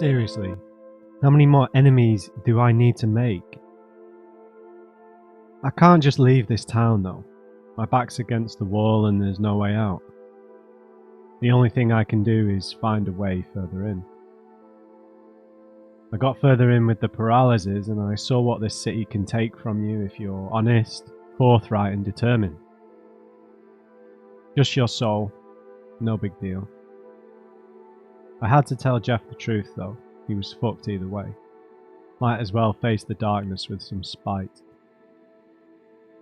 Seriously, how many more enemies do I need to make? I can't just leave this town though. My back's against the wall and there's no way out. The only thing I can do is find a way further in. I got further in with the paralysis and I saw what this city can take from you if you're honest, forthright and determined. Just your soul, no big deal. I had to tell Jeff the truth though, he was fucked either way. Might as well face the darkness with some spite.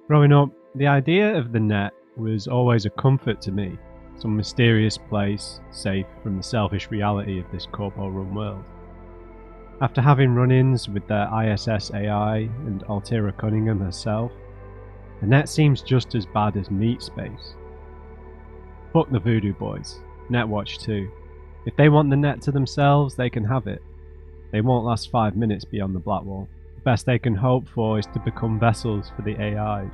Growing up, the idea of the net was always a comfort to me, some mysterious place, safe from the selfish reality of this corpo-run world. After having run-ins with their ISS AI and Altera Cunningham herself, the net seems just as bad as meat space. Fuck the voodoo boys, Netwatch too. If they want the net to themselves, they can have it. They won't last 5 minutes beyond the black wall. The best they can hope for is to become vessels for the AIs.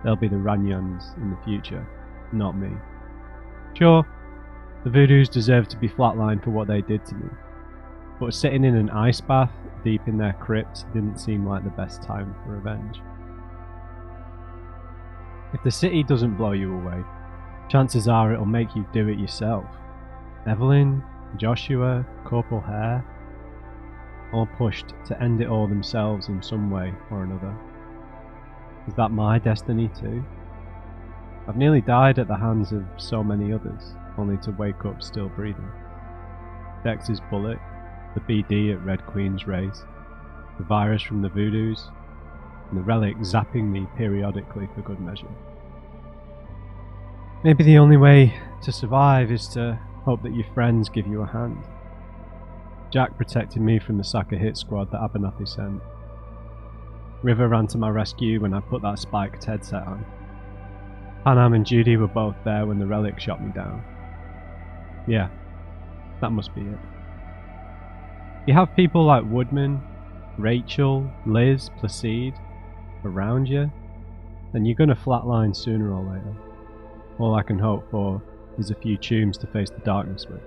They'll be the Ranyons in the future, not me. Sure, the voodoos deserve to be flatlined for what they did to me. But sitting in an ice bath deep in their crypts didn't seem like the best time for revenge. If the city doesn't blow you away, chances are it'll make you do it yourself. Evelyn, Joshua, Corporal Hare, all pushed to end it all themselves in some way or another. Is that my destiny too? I've nearly died at the hands of so many others, only to wake up still breathing. Dex's bullet, the BD at Red Queen's race, the virus from the voodoos, and the relic zapping me periodically for good measure. Maybe the only way to survive is to hope that your friends give you a hand. Jack protected me from the Saka hit squad that Abernathy sent. River ran to my rescue when I put that spiked headset on. Panam and Judy were both there when the relic shot me down. Yeah, that must be it. You have people like Woodman, Rachel, Liz, Placide around you, then you're gonna flatline sooner or later. All I can hope for is a few tombs to face the darkness with.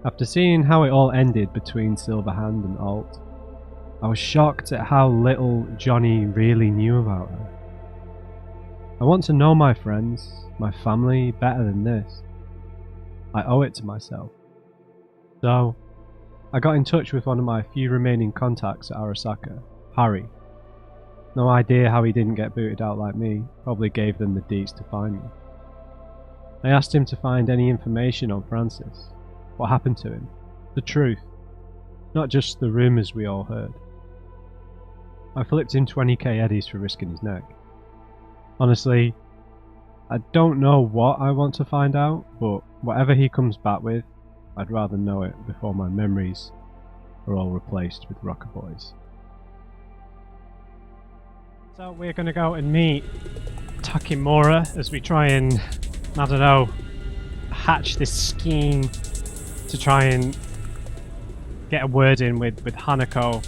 After seeing how it all ended between Silverhand and Alt, I was shocked at how little Johnny really knew about her. I want to know my friends, my family, better than this. I owe it to myself. So, I got in touch with one of my few remaining contacts at Arasaka, Harry. No idea how he didn't get booted out like me, probably gave them the deets to find me. I asked him to find any information on Francis, what happened to him, the truth, not just the rumours we all heard. I flipped him 20k eddies for risking his neck. Honestly, I don't know what I want to find out, but whatever he comes back with, I'd rather know it before my memories are all replaced with rocker boys. So we're going to go and meet Takimura as we try and, I don't know, hatch this scheme to try and get a word in with Hanako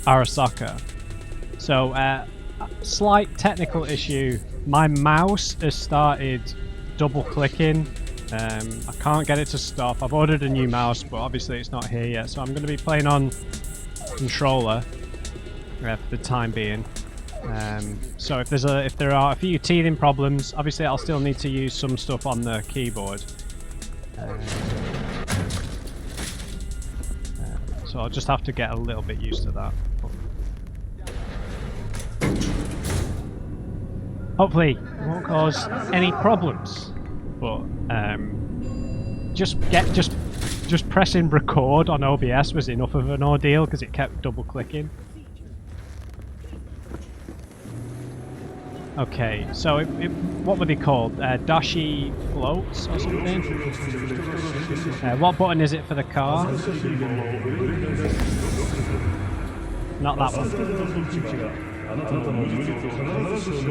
Arasaka. So, slight technical issue. My mouse has started double clicking. I can't get it to stop. I've ordered a new mouse, but obviously it's not here yet. So I'm going to be playing on controller for the time being. So if there are a few teething problems, obviously I'll still need to use some stuff on the keyboard. So I'll just have to get a little bit used to that. Hopefully it won't cause any problems, but just pressing record on OBS was enough of an ordeal because it kept double clicking. Okay, so what were they called? Dashi floats or something? What button is it for the car? Not that one.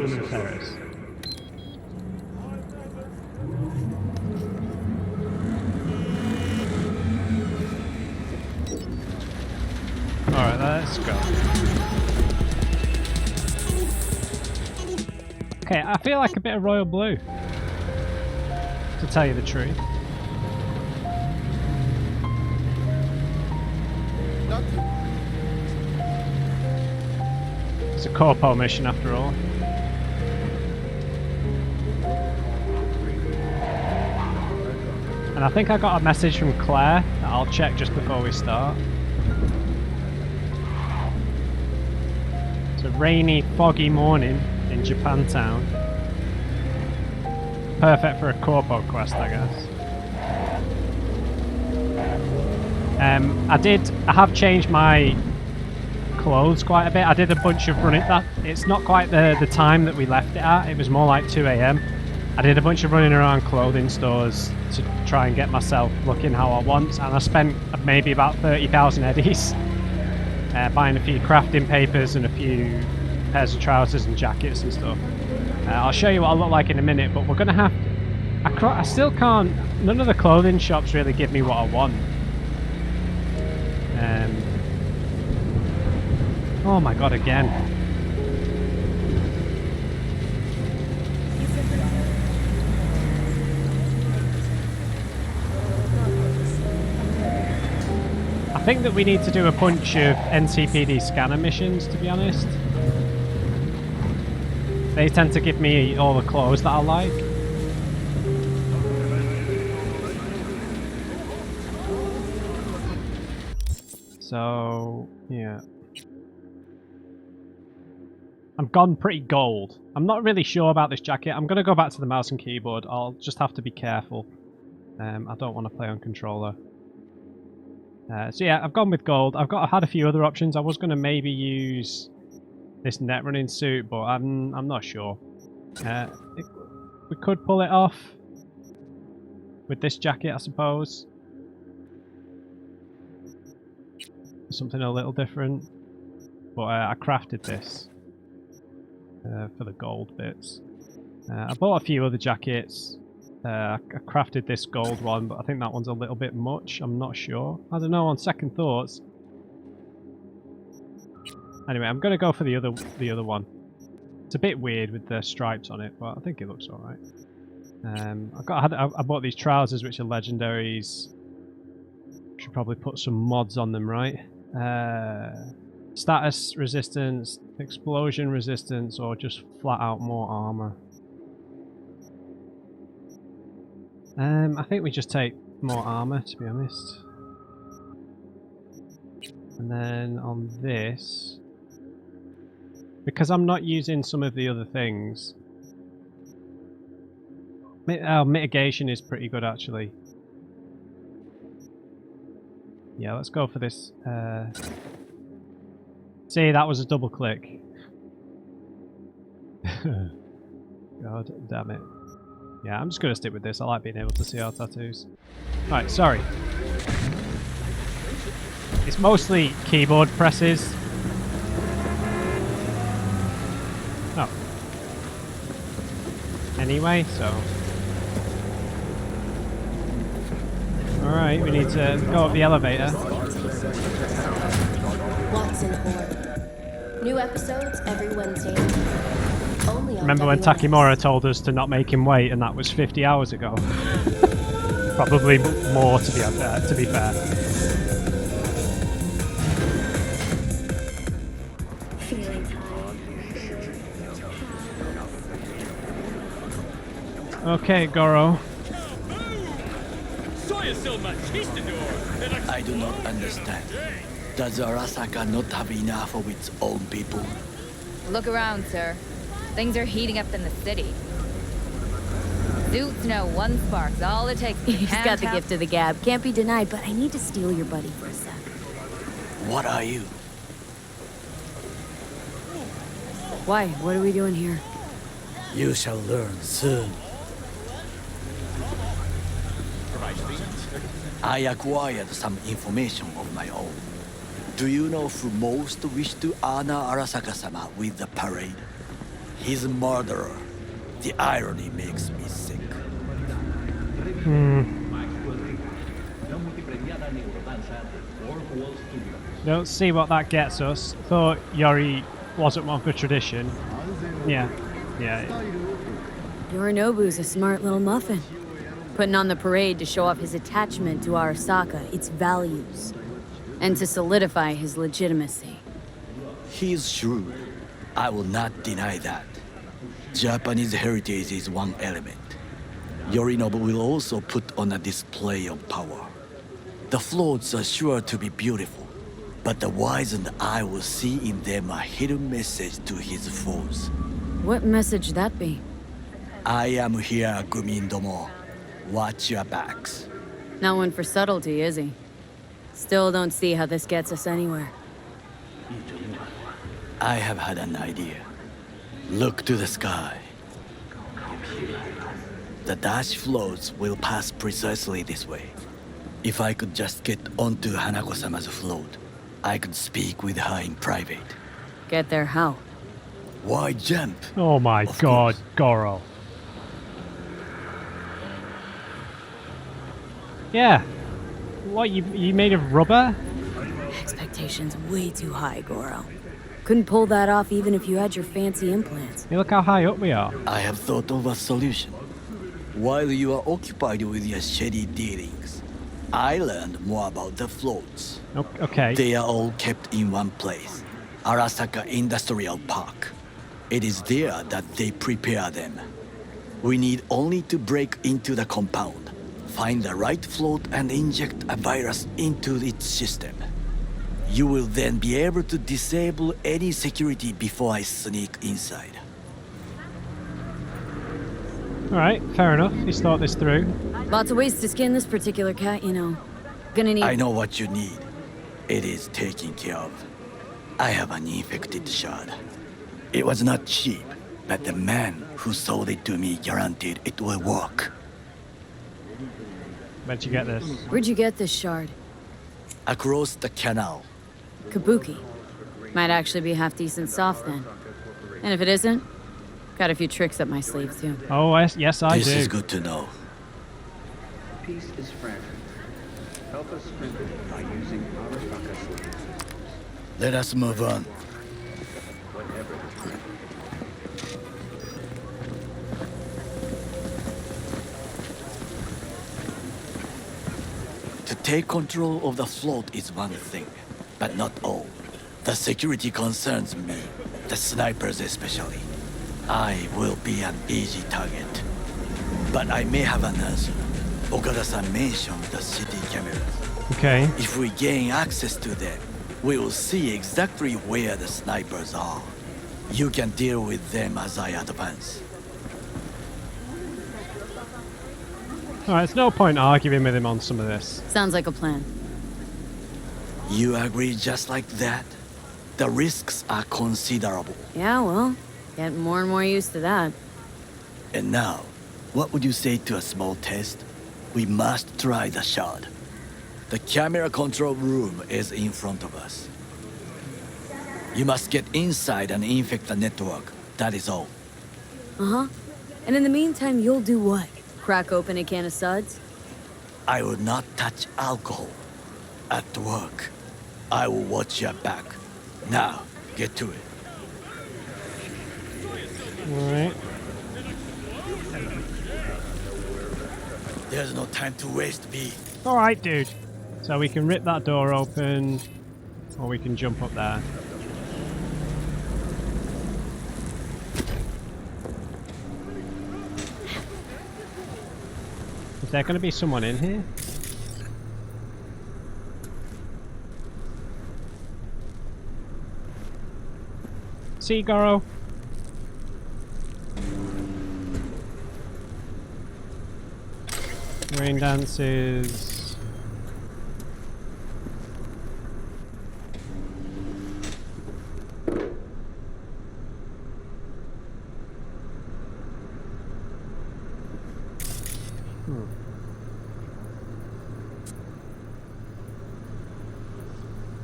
There it is. Alright, let's go. Okay, I feel like a bit of royal blue, to tell you the truth. It's a corpo mission after all. And I think I got a message from Claire that I'll check just before we start. It's a rainy, foggy morning in Japantown. Perfect for a corpo quest, I guess. I have changed my clothes quite a bit. I did a bunch of running. It's not quite the time that we left it at. It was more like 2 AM. I did a bunch of running around clothing stores to try and get myself looking how I want, and I spent maybe about 30,000 eddies buying a few crafting papers and a few pairs of trousers and jackets and stuff. I'll show you what I look like in a minute, but we're gonna have to... I still can't... None of the clothing shops really give me what I want. Oh my god, again. I think that we need to do a bunch of NCPD scanner missions, to be honest. They tend to give me all the clothes that I like. So, yeah. I'm gone pretty gold. I'm not really sure about this jacket. I'm going to go back to the mouse and keyboard. I'll just have to be careful. I don't want to play on controller. So yeah, I've gone with gold. I've had a few other options. I was going to maybe use this net running suit, but I'm not sure. We could pull it off with this jacket, I suppose. Something a little different. But I crafted this for the gold bits. I bought a few other jackets. I crafted this gold one, but I think that one's a little bit much. I'm not sure. I don't know, on second thoughts. Anyway, I'm going to go for the other one. It's a bit weird with the stripes on it, but I think it looks alright. I bought these trousers, which are legendaries. Should probably put some mods on them, right? Status resistance, explosion resistance, or just flat out more armor. I think we just take more armor, to be honest. And then on this, because I'm not using some of the other things, mitigation is pretty good actually. Yeah, let's go for this. See, that was a double click. God damn it. Yeah, I'm just going to stick with this. I like being able to see our tattoos. Right, sorry. It's mostly keyboard presses. Oh. Anyway, so... Alright, we need to go up the elevator. Watson Orb. New episodes every Wednesday. Only on Remember when Takimura told us to not make him wait, and that was 50 hours ago? Probably more, to be fair. Feeling tired. Okay, Goro. I do not understand. Does Arasaka not have enough of its own people? Look around, sir. Things are heating up in the city. Suits know one spark's all it takes. He's got the gift of the gab. Can't be denied, but I need to steal your buddy for a sec. What are you? Why? What are we doing here? You shall learn soon. I acquired some information of my own. Do you know who most wish to honor Arasaka-sama with the parade? His murderer. The irony makes me sick. Don't see what that gets us. Thought Yori wasn't one for tradition. Yeah. Yorinobu's a smart little muffin. Putting on the parade to show off his attachment to Arasaka, its values. And to solidify his legitimacy. He's shrewd. I will not deny that. Japanese heritage is one element. Yorinobu will also put on a display of power. The floats are sure to be beautiful, but the wizened eye will see in them a hidden message to his foes. What message that be? I am here, Gumindomo. Watch your backs. Not one for subtlety, is he? Still don't see how this gets us anywhere. I have had an idea. Look to the sky. The dash floats will pass precisely this way. If I could just get onto Hanako-sama's float, I could speak with her in private. Get there how? Why jump? Oh my Of god, course. Goro. Yeah. What, you made of rubber? Expectations way too high, Goro. Couldn't pull that off even if you had your fancy implants. Hey, look how high up we are. I have thought of a solution. While you are occupied with your shady dealings, I learned more about the floats. Okay. They are all kept in one place, Arasaka Industrial Park. It is there that they prepare them. We need only to break into the compound, find the right float and inject a virus into its system. You will then be able to disable any security before I sneak inside. Alright, fair enough. He's thought this through. Lots of ways to skin this particular cat, you know. Gonna need... I know what you need. It is taken care of. I have an infected shard. It was not cheap, but the man who sold it to me guaranteed it will work. Where'd you get this? Where'd you get this shard? Across the canal. Kabuki. Might actually be half-decent soft then. And if it isn't, got a few tricks up my sleeve too. Oh, yes, I This do. is good to know. Peace is fragile. Help us strengthen it by using Arasaka solutions. Let us move on. Whatever the threat. To take control of the float is one thing, but not all. The security concerns me, the snipers especially. I will be an easy target. But I may have an answer. Okada-san mentioned the city cameras. Okay. If we gain access to them, we will see exactly where the snipers are. You can deal with them as I advance. Alright, there's no point arguing with him on some of this. Sounds like a plan. You agree just like that? The risks are considerable. Yeah, well, getting more and more used to that. And now, what would you say to a small test? We must try the shard. The camera control room is in front of us. You must get inside and infect the network. That is all. Uh-huh. And in the meantime, you'll do what? Crack open a can of suds? I will not touch alcohol. At work, I will watch your back. Now, get to it. Alright. There's no time to waste, B. Alright, dude. So we can rip that door open, or we can jump up there. Is there going to be someone in here? See, Goro? Rain dances.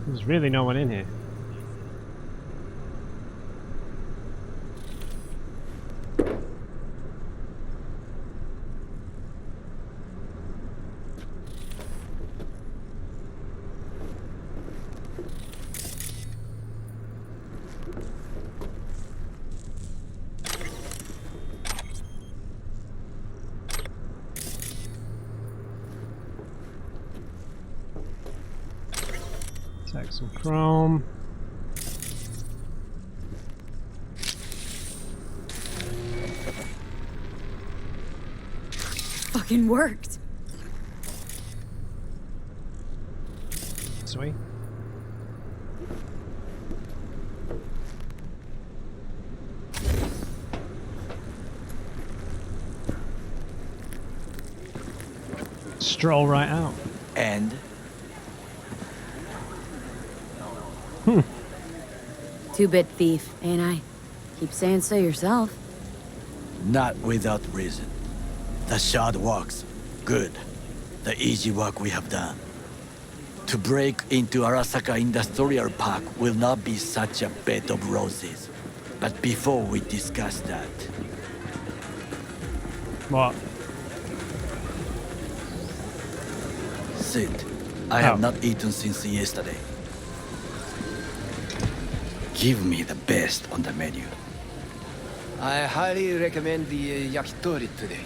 There's really no one in here. Take some chrome. Fucking worked. Sweet. Stroll right out. And Two-bit thief, ain't I? Keep saying so yourself. not without reason. The shard works. Good. The easy work we have done. To break into Arasaka Industrial Park will not be such a bed of roses. But before we discuss that, What? Sid, I have Oh. not eaten since yesterday. Give me the best on the menu. I highly recommend the yakitori today.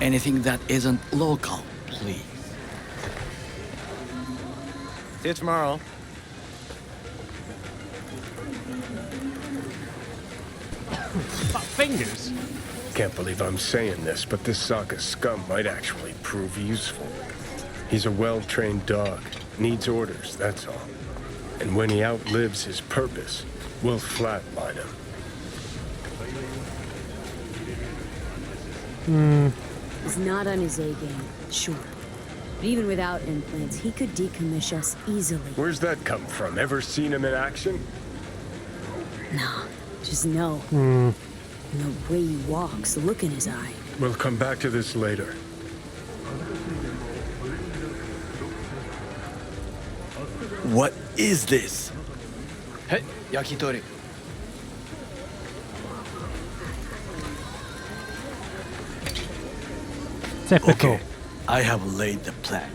Anything that isn't local, please. See you tomorrow. Fat fingers? Can't believe I'm saying this, but this Saka scum might actually prove useful. He's a well-trained dog. Needs orders, that's all. And when he outlives his purpose, we'll flatline him. He's not on his A game, sure. But even without implants, he could decommiss us easily. Where's that come from? Ever seen him in action? Nah, just no. And the way he walks, the look in his eye. We'll come back to this later. What is this? Hey, yakitori. Typical. Okay, I have laid the plan.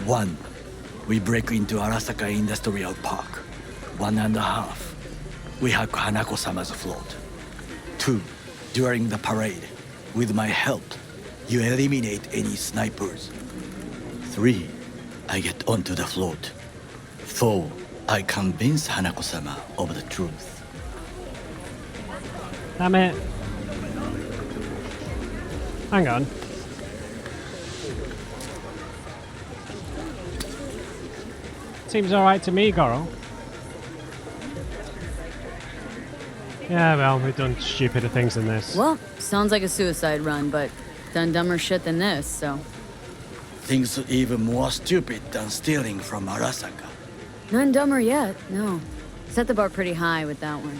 1. We break into Arasaka Industrial Park. 1.5. We hack Hanako-sama's float. 2. During the parade, with my help, you eliminate any snipers. 3. I get onto the float. 4. I convince Hanako-sama of the truth. Damn it. Hang on. Seems alright to me, Goro. Yeah, well, we've done stupider things than this. Well, sounds like a suicide run, but done dumber shit than this, so. Things even more stupid than stealing from Arasaka. None dumber yet, no. Set the bar pretty high with that one.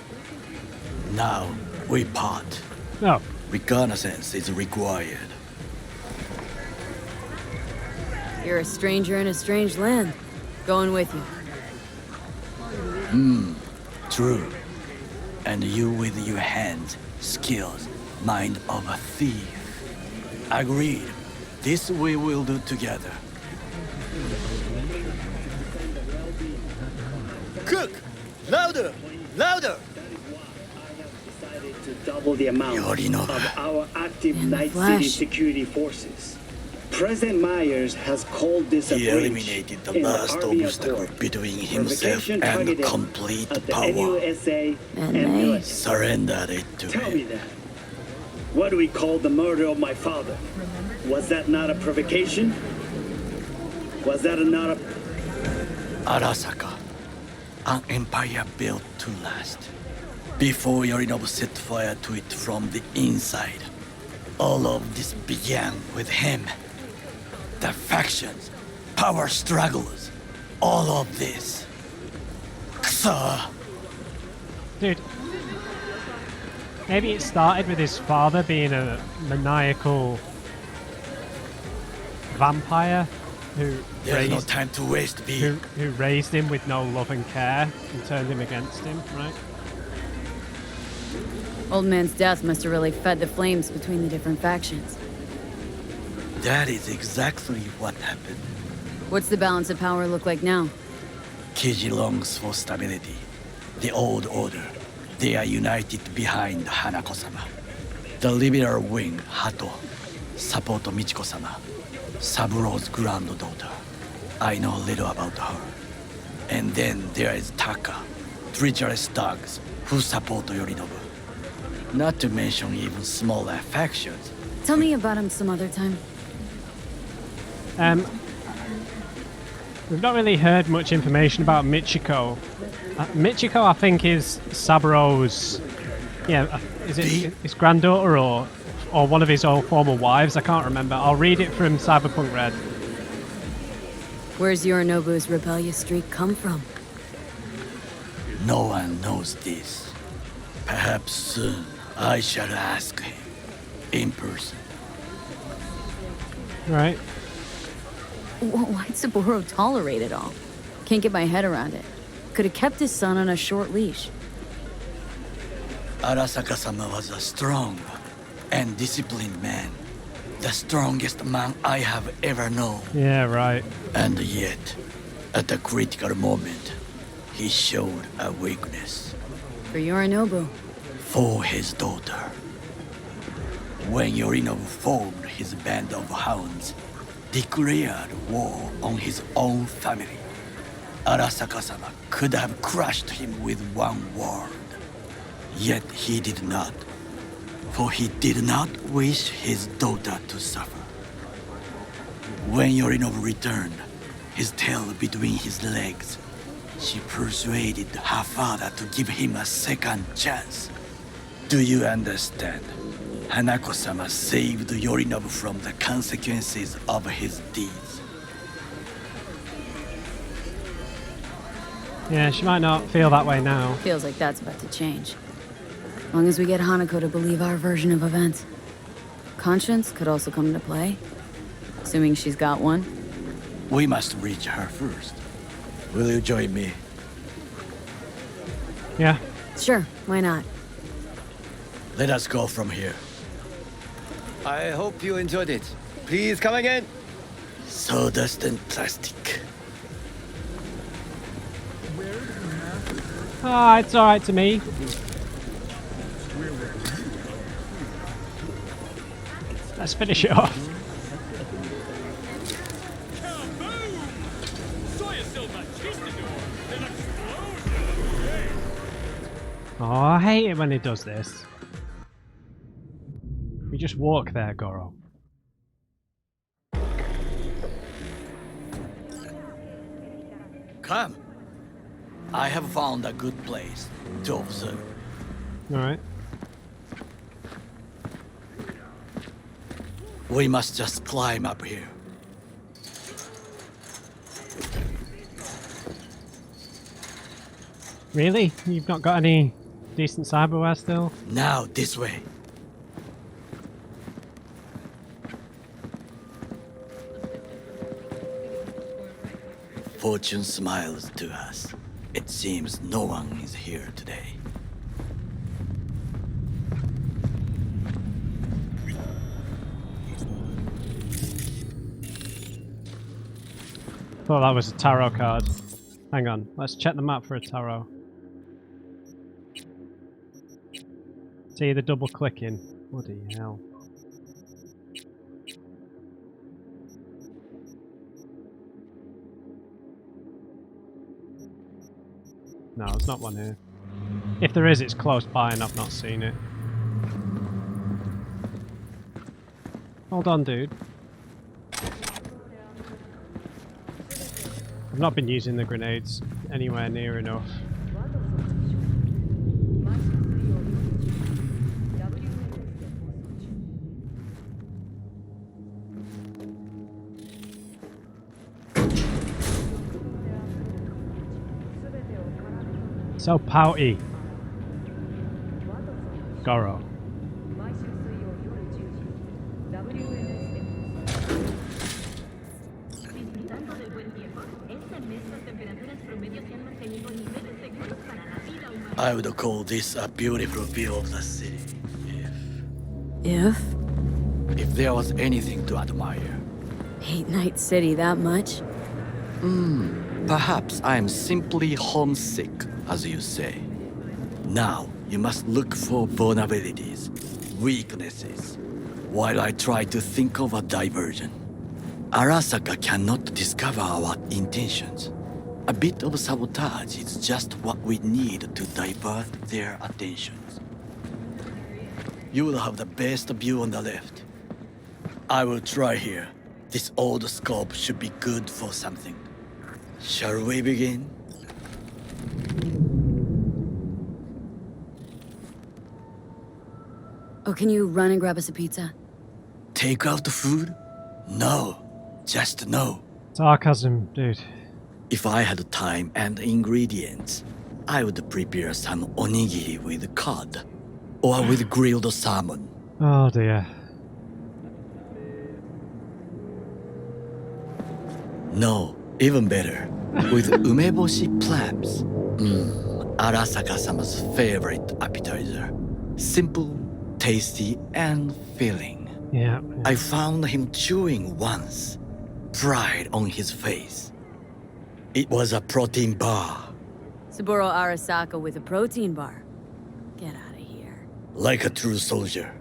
Now, we part. No. Reconnaissance is required. You're a stranger in a strange land. Going with you. True. And you with your hands, skills, mind of a thief. Agreed. This we will do together. Cook! Louder! Louder! To double the amount Yorinobu. of our active In the Night flesh. City security forces. President Myers has called this a He breach eliminated the in last Army obstacle Accord. between himself Provocation and targeted complete at the power. NUSA And and they- military. Surrender it to Tell me him. that. What do we call the murder of my father? Was that not a provocation? Was that not a... Arasaka, an empire built to last. Before Yorinobu set fire to it from the inside, all of this began with him. The factions, power struggles, all of this. Kusa! Dude. Maybe it started with his father being a maniacal vampire who There's no raised, time to waste, who, B. who raised him with no love and care and turned him against him, right? Old man's death must have really fed the flames between the different factions. That is exactly what happened. What's the balance of power look like now? Kiji longs for stability. The old order. They are united behind Hanako-sama. The liberal wing, Hato, support Michiko-sama, Saburo's granddaughter. I know little about her. And then there is Taka, treacherous thugs who support Yorinobu. Not to mention even smaller factions. Tell me about him some other time. We've not really heard much information about Michiko. Michiko, I think, is Saburo's... Yeah, is it his granddaughter or one of his old former wives? I can't remember. I'll read it from Cyberpunk Red. Where's Yorinobu's rebellious streak come from? No one knows this. Perhaps soon I shall ask him in person. Right. Why'd Saburo tolerate it all? Can't get my head around it. Could have kept his son on a short leash. Arasaka-sama was a strong and disciplined man. The strongest man I have ever known. Yeah, right. And yet, at a critical moment, he showed a weakness. For Yorinobu. For his daughter. When Yorinobu formed his band of hounds, declared war on his own family, Arasaka-sama could have crushed him with one word. Yet he did not, for he did not wish his daughter to suffer. When Yorinobu returned, his tail between his legs, she persuaded her father to give him a second chance. Do you understand? Hanako-sama saved Yorinobu from the consequences of his deeds. Yeah, she might not feel that way now. Feels like that's about to change. As long as we get Hanako to believe our version of events. Conscience could also come into play. Assuming she's got one. We must reach her first. Will you join me? Yeah. Sure, why not? Let us go from here. I hope you enjoyed it. Please come again. Sawdust and plastic. Ah, it's alright to me. Let's finish it off. Oh, I hate it when it does this. We just walk there, Goro. Come. I have found a good place to observe. Alright. We must just climb up here. Really? You've not got any decent cyberware still? Now, this way. Fortune smiles to us. It seems no one is here today. Thought that was a tarot card. Hang on, let's check the map for a tarot. See the double clicking. Bloody hell. No, there's not one here. If there is, it's close by and I've not seen it. Hold on, dude. I've not been using the grenades anywhere near enough. So pouty. Goro. I would call this a beautiful view of the city. If? If there was anything to admire. Hate Night City that much? Perhaps I am simply homesick, as you say. Now, you must look for vulnerabilities, weaknesses, while I try to think of a diversion. Arasaka cannot discover our intentions. A bit of sabotage is just what we need to divert their attentions. You will have the best view on the left. I will try here. This old scope should be good for something. Shall we begin? Oh, can you run and grab us a pizza? Take out the food? No. Just no. Sarcasm, dude. If I had time and ingredients, I would prepare some onigiri with cod. Or with grilled salmon. Oh dear. No, even better. With umeboshi clams. Arasaka-sama's favorite appetizer. Simple, tasty, and filling. Yeah. I found him chewing once. Pride on his face. It was a protein bar. Saburo Arasaka with a protein bar. Get out of here. Like a true soldier.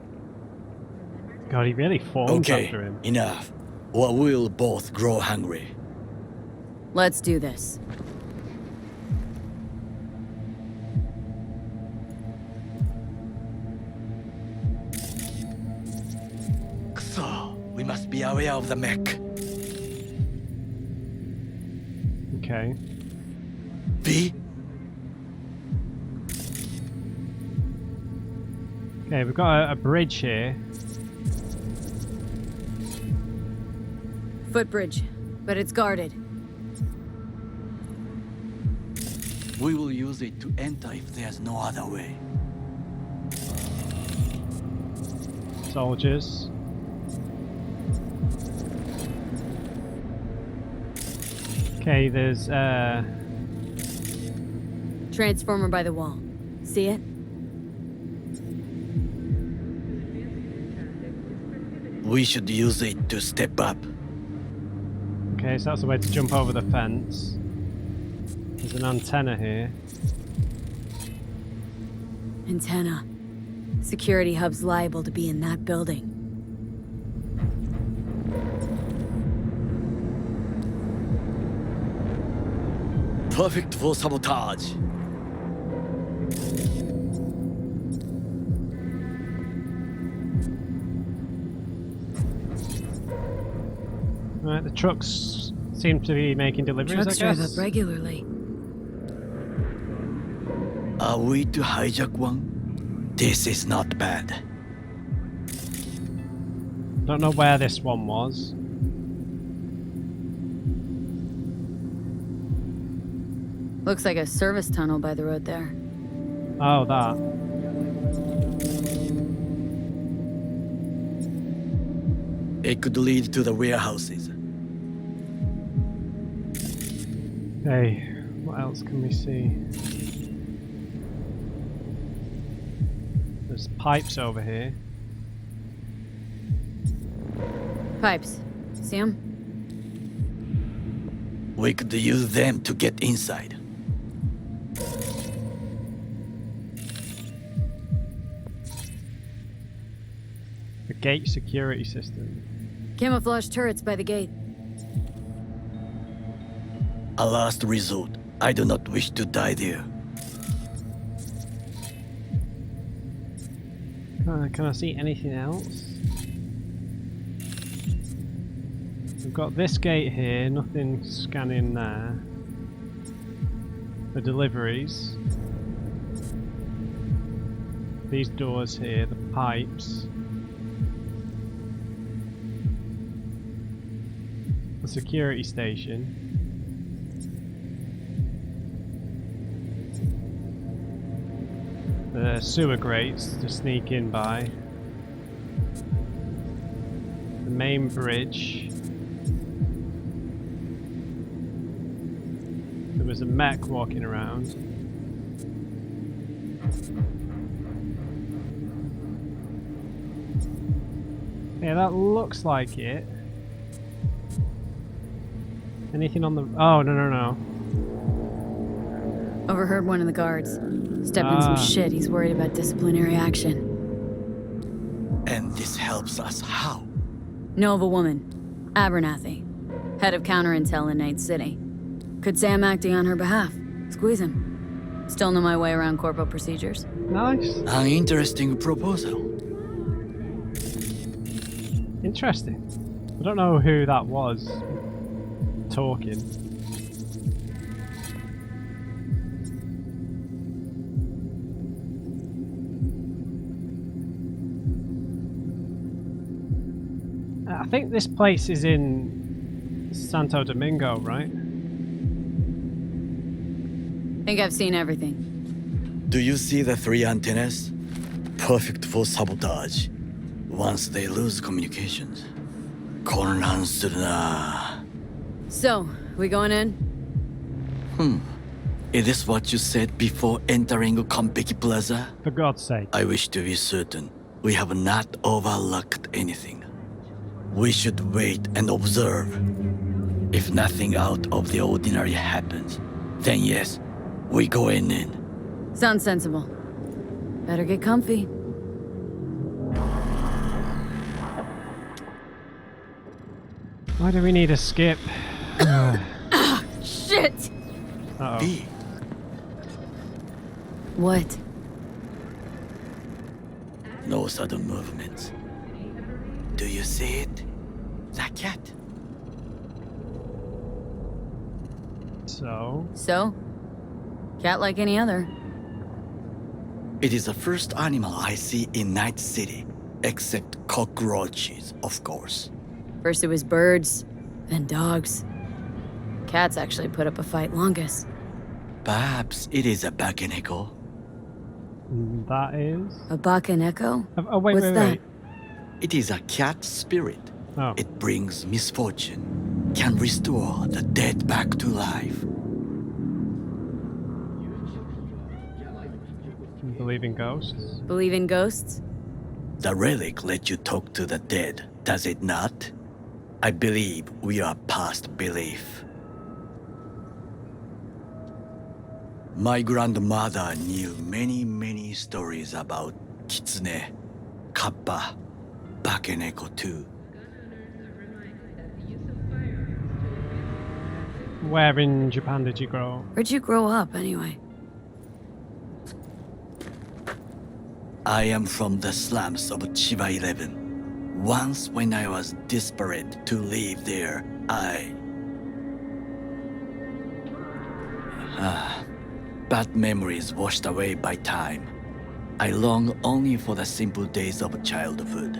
God, he really forms Okay, after him. enough. Or we'll both grow hungry. Let's do this. So, we must be aware of the mech. Okay. V? Okay, we've got a bridge here. Footbridge, but it's guarded. We will use it to enter if there's no other way. Soldiers. Okay, there's Transformer by the wall. See it? We should use it to step up. okay, so that's the way to jump over the fence. There's an antenna here. Antenna. Security hub's liable to be in that building. Perfect for sabotage. Right, the trucks seem to be making deliveries, Trucks I drive guess. up regularly. Are we to hijack one? This is not bad. Don't know where this one was. Looks like a service tunnel by the road there. Oh, that. It could lead to the warehouses. Hey, what else can we see? There's pipes over here. Pipes. See 'em? We could use them to get inside. The gate security system. Camouflage turrets by the gate. A last resort. I do not wish to die there. Can I see anything else? We've got this gate here, nothing scanning there. The deliveries. These doors here, the pipes. The security station. The sewer grates to sneak in by. The main bridge. There was a mech walking around. Yeah, that looks like it. Anything on the... Oh, no. Overheard one of the guards. Stepped in some shit. He's worried about disciplinary action. And this helps us how? Know of a woman. Abernathy, head of counterintel in Night City. Could say I'm acting on her behalf. Squeeze him. Still know my way around corpo procedures. Nice. An interesting proposal. Interesting. I don't know who that was talking. I think this place is in Santo Domingo, right? Think I've seen everything. Do you see the 3 antennas? Perfect for sabotage. Once they lose communications.混乱するな. So, we going in? Is this what you said before entering Konpeki Plaza? For God's sake. I wish to be certain we have not overlooked anything. We should wait and observe. If nothing out of the ordinary happens, then yes, we going in. Sounds sensible. Better get comfy. Why do we need a skip? Shit! Uh-oh. B. What? No sudden movements. Do you see it? That cat. So? Cat like any other. It is the first animal I see in Night City, except cockroaches, of course. First it was birds, then dogs. Cats actually put up a fight longest. Perhaps it is a bakeneko. That is? A Bakaneko? Oh, wait, What's wait, that? wait. It is a cat spirit. Oh. It brings misfortune, can restore the dead back to life. Believe in ghosts? Believe in ghosts? The relic let you talk to the dead, does it not? I believe we are past belief. My grandmother knew many stories about kitsune, kappa, bakeneko too. Where in Japan did you grow up? Where'd you grow up, anyway? I am from the slums of Chiba 11. Once when I was desperate to live there, bad memories washed away by time. I long only for the simple days of childhood.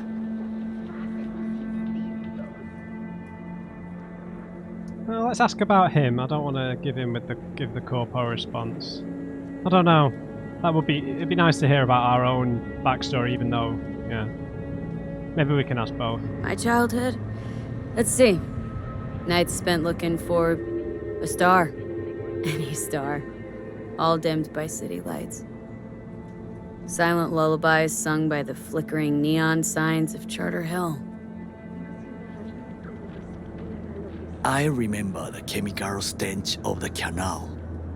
Well, let's ask about him. I don't want to give the corpo response. I don't know. It'd be nice to hear about our own backstory, even though, yeah. Maybe we can ask both. My childhood? Let's see. Nights spent looking for a star. Any star. All dimmed by city lights. Silent lullabies sung by the flickering neon signs of Charter Hill. I remember the chemical stench of the canal,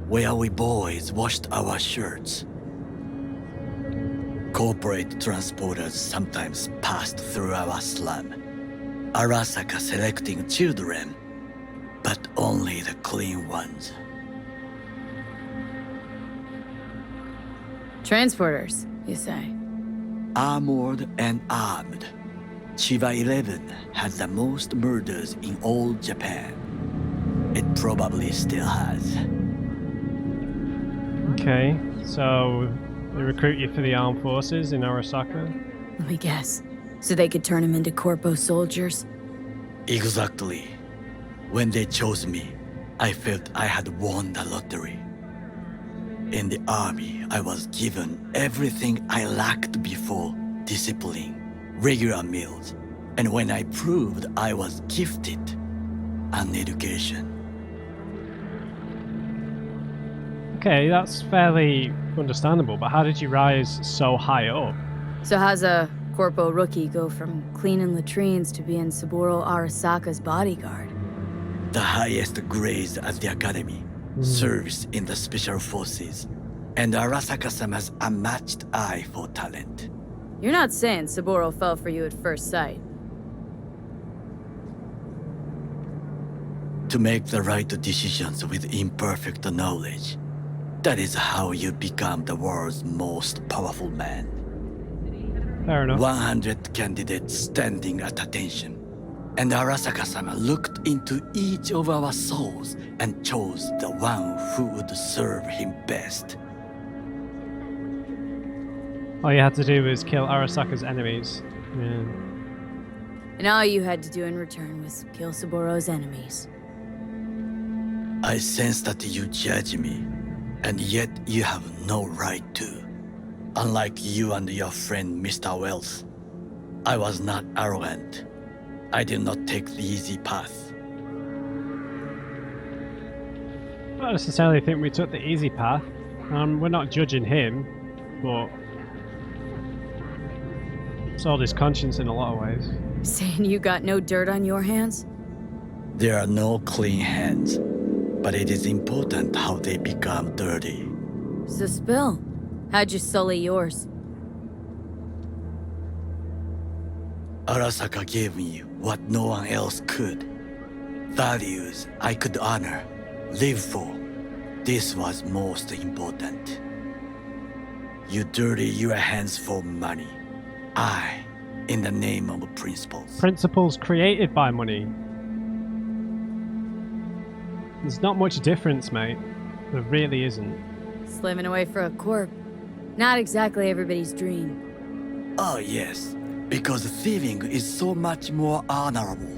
where we boys washed our shirts. Corporate transporters sometimes passed through our slum. Arasaka selecting children, but only the clean ones. Transporters, you say? Armored and armed. Chiba 11 had the most murders in all Japan. It probably still has. Okay, so they recruit you for the armed forces in Arasaka? Let me guess. So they could turn him into corpo soldiers? Exactly. When they chose me, I felt I had won the lottery. In the army, I was given everything I lacked before: discipline, regular meals, and when I proved I was gifted, an education. Okay, that's fairly understandable, but how did you rise so high up? So how's a corpo rookie go from cleaning latrines to being Saburo Arasaka's bodyguard? The highest grades at the academy, service in the special forces, and Arasaka-sama's unmatched eye for talent. You're not saying Saburo fell for you at first sight. To make the right decisions with imperfect knowledge. That is how you become the world's most powerful man. Fair enough. 100 candidates standing at attention. And Arasaka-sama looked into each of our souls and chose the one who would serve him best. All you had to do was kill Arasaka's enemies. Yeah. And all you had to do in return was kill Saboro's enemies. I sense that you judge me, and yet you have no right to. Unlike you and your friend Mr. Wells, I was not arrogant. I did not take the easy path. I don't necessarily think we took the easy path. We're not judging him, but sold his conscience in a lot of ways. Saying you got no dirt on your hands? There are no clean hands, but it is important how they become dirty. So spill. How'd you sully yours? Arasaka gave me what no one else could. Values I could honor, live for. This was most important. You dirty your hands for money. I, in the name of principles. Principles created by money. There's not much difference, mate. There really isn't. Slaving away for a corp. Not exactly everybody's dream. Oh yes, because thieving is so much more honorable.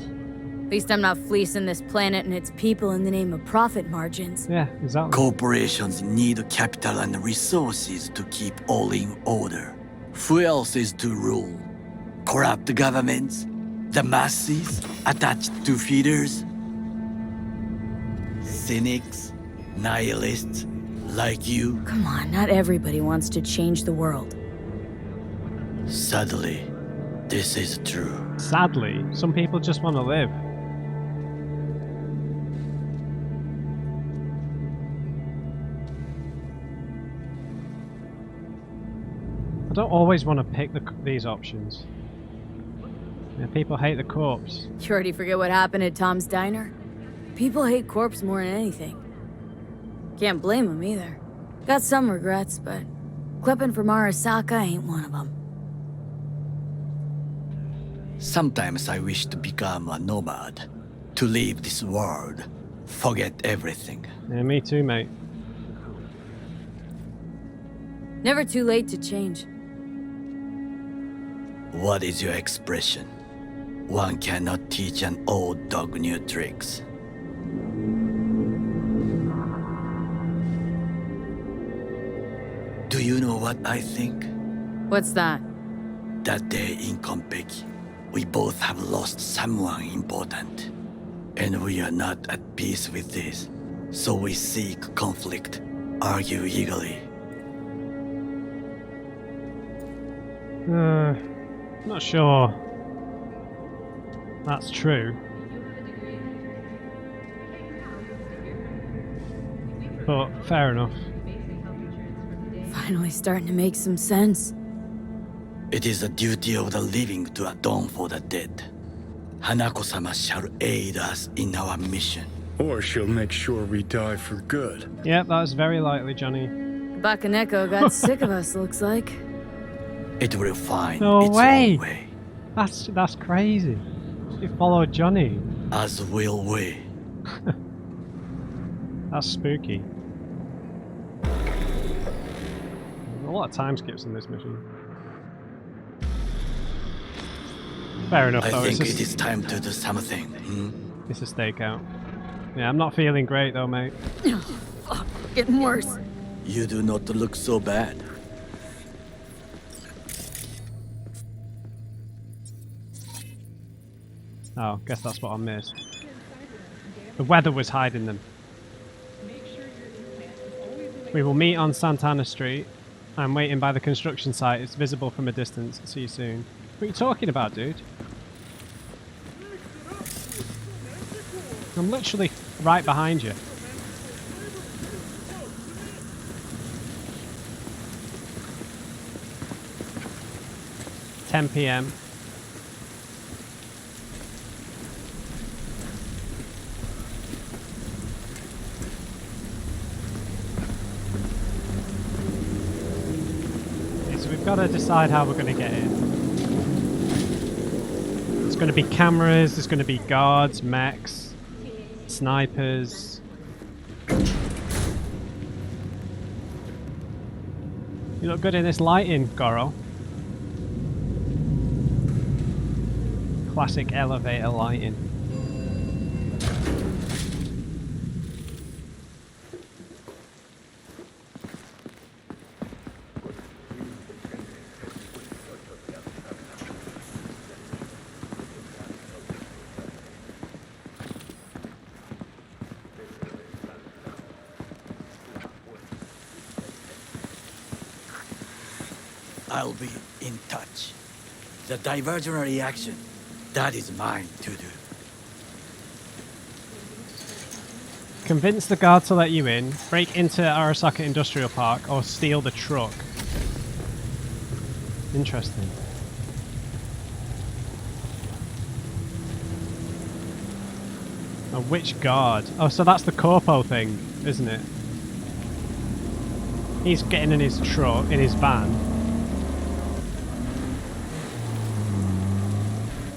At least I'm not fleecing this planet and its people in the name of profit margins. Yeah, exactly. Corporations need capital and resources to keep all in order. Who else is to rule? Corrupt governments? The masses attached to feeders? Cynics? Nihilists? Like you? Come on, not everybody wants to change the world. Sadly, this is true. Sadly, some people just want to live. I don't always want to pick these options. Yeah, people hate the corpse. You already forget what happened at Tom's Diner? People hate corpse more than anything. Can't blame them either. Got some regrets, but clipping from Arasaka ain't one of them. Sometimes I wish to become a nomad. To leave this world. Forget everything. Yeah, me too, mate. Never too late to change. What is your expression? One cannot teach an old dog new tricks. Do you know what I think? What's that? That day in Konpeki, we both have lost someone important. And we are not at peace with this. So we seek conflict, argue eagerly. Not sure that's true. But fair enough. Finally starting to make some sense. It is the duty of the living to atone for the dead. Hanako-sama shall aid us in our mission. Or she'll make sure we die for good. Yep, that's very likely, Johnny. Bakaneko got sick of us, looks like. It will find No its way. own way. That's crazy. You followed Johnny. As will we. That's spooky. A lot of time skips in this mission. Fair enough, I though. think It's it is time to do something. It's a stakeout. Yeah, I'm not feeling great, though, mate. Fuck, getting worse. You do not look so bad. Oh, guess that's what I missed. The weather was hiding them. We will meet on Santana Street. I'm waiting by the construction site. It's visible from a distance. See you soon. What are you talking about, dude? I'm literally right behind you. $10 p.m. gotta decide how we're gonna get in. There's gonna be cameras, there's gonna be guards, mechs, snipers. You look good in this lighting, Goro. Classic elevator lighting. I'll be in touch. The diversionary reaction, that is mine to do. Convince the guard to let you in, break into Arasaka Industrial Park, or steal the truck. Interesting. Oh, which guard? Oh, so that's the corpo thing, isn't it? He's getting in his truck, in his van.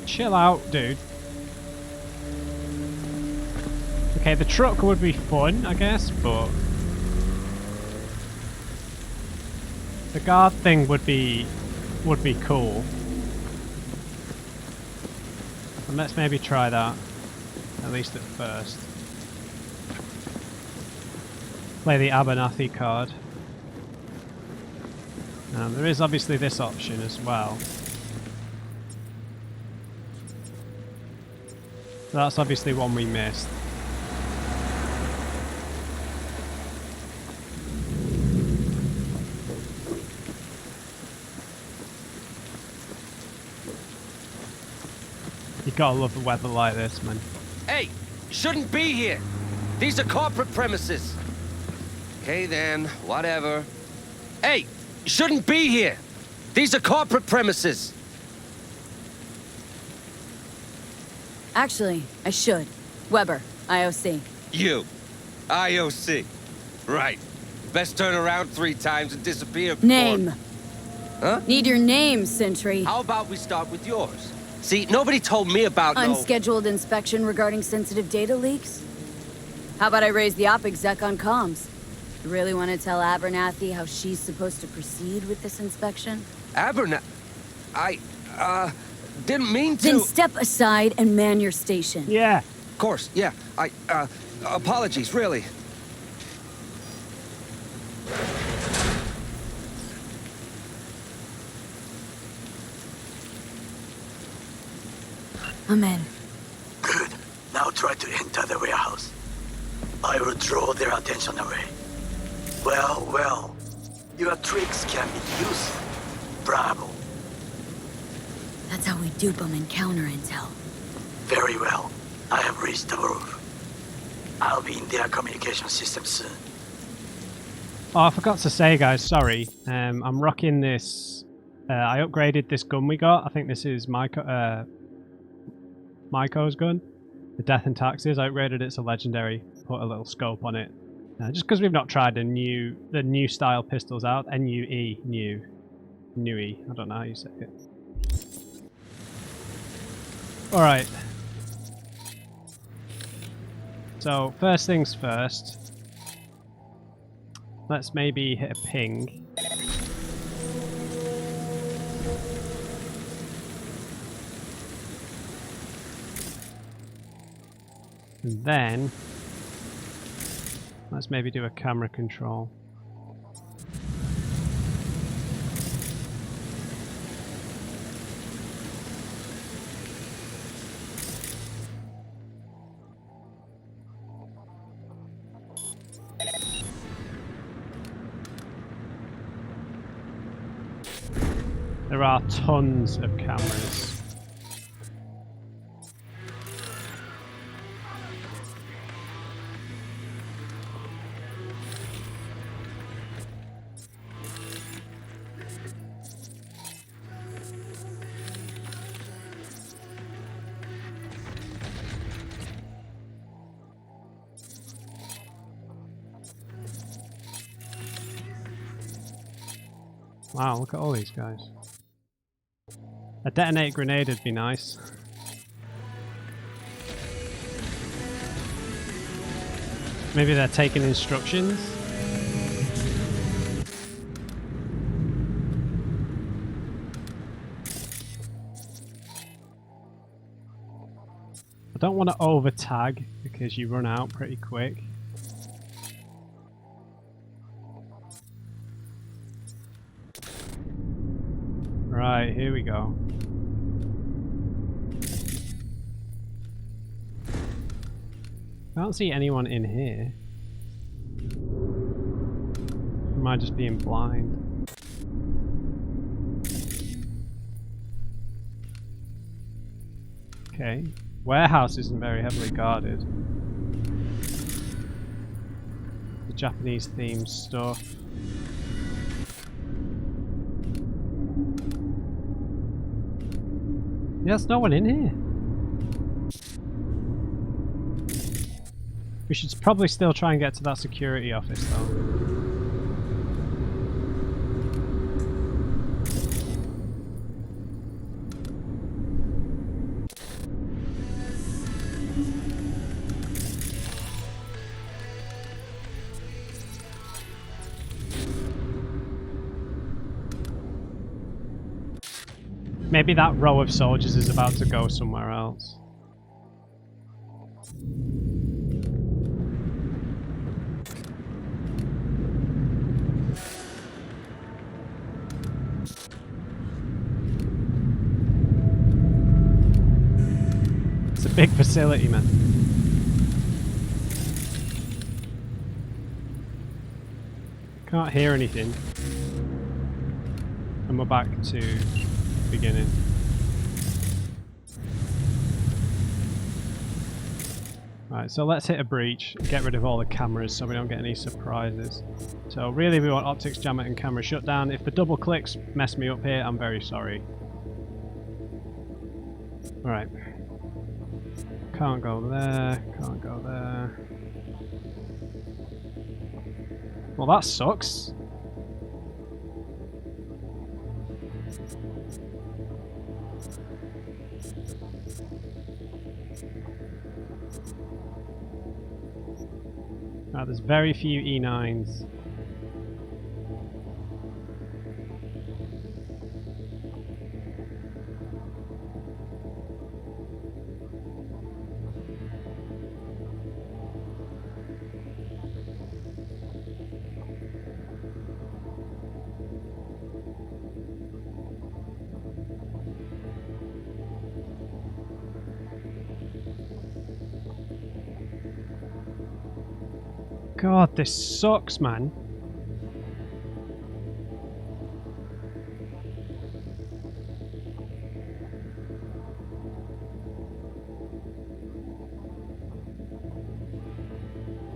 Chill out, dude. Okay, the truck would be fun, I guess, but the guard thing would be cool. And let's maybe try that, at least at first. Play the Abernathy card. There is obviously this option as well. That's obviously one we missed. You gotta love the weather like this, man. Hey, shouldn't be here. These are corporate premises. Okay then, whatever. Hey, shouldn't be here. These are corporate premises. Actually, I should. Weber, IOC. You. IOC. Right. Best turn around 3 times and disappear. Name. Huh? Need your name, Sentry. How about we start with yours? See, nobody told me about Unscheduled inspection regarding sensitive data leaks? How about I raise the op exec on comms? You really want to tell Abernathy how she's supposed to proceed with this inspection? I didn't mean to. Then step aside and man your station. Yeah. Of course, yeah. Apologies, really. I'm in. Good. Now try to enter the warehouse. I will draw their attention away. Well, well. Your tricks can be useful. Bravo. That's how we dupe them in counter intel. Very well. I have reached the roof. I'll be in their communication system soon. Oh, I forgot to say, guys, sorry. I'm rocking this. I upgraded this gun we got. I think this is Maiko's gun. The Death and Taxes. I upgraded it to legendary. Put a little scope on it. Just because we've not tried the new style pistols out. NUE. Nui. I don't know how you say it. Alright. So, first things first. Let's maybe hit a ping. And then, let's maybe do a camera control. There are tons of cameras. Wow, look at all these guys. A detonated grenade would be nice. Maybe they're taking instructions. I don't want to over tag because you run out pretty quick. Right, here we go. I don't see anyone in here. Am I just being blind? Okay. Warehouse isn't very heavily guarded. The Japanese themed stuff. Yeah, there's no one in here. We should probably still try and get to that security office though. Maybe that row of soldiers is about to go somewhere else. It's a big facility, man. Can't hear anything. And we're back to beginning. Right, so let's hit a breach, get rid of all the cameras so we don't get any surprises. So really we want optics jammer and camera shutdown. If the double clicks mess me up here, I'm very sorry. Alright. Can't go there, can't go there. Well, that sucks. There's very few E9s. God, this sucks, man.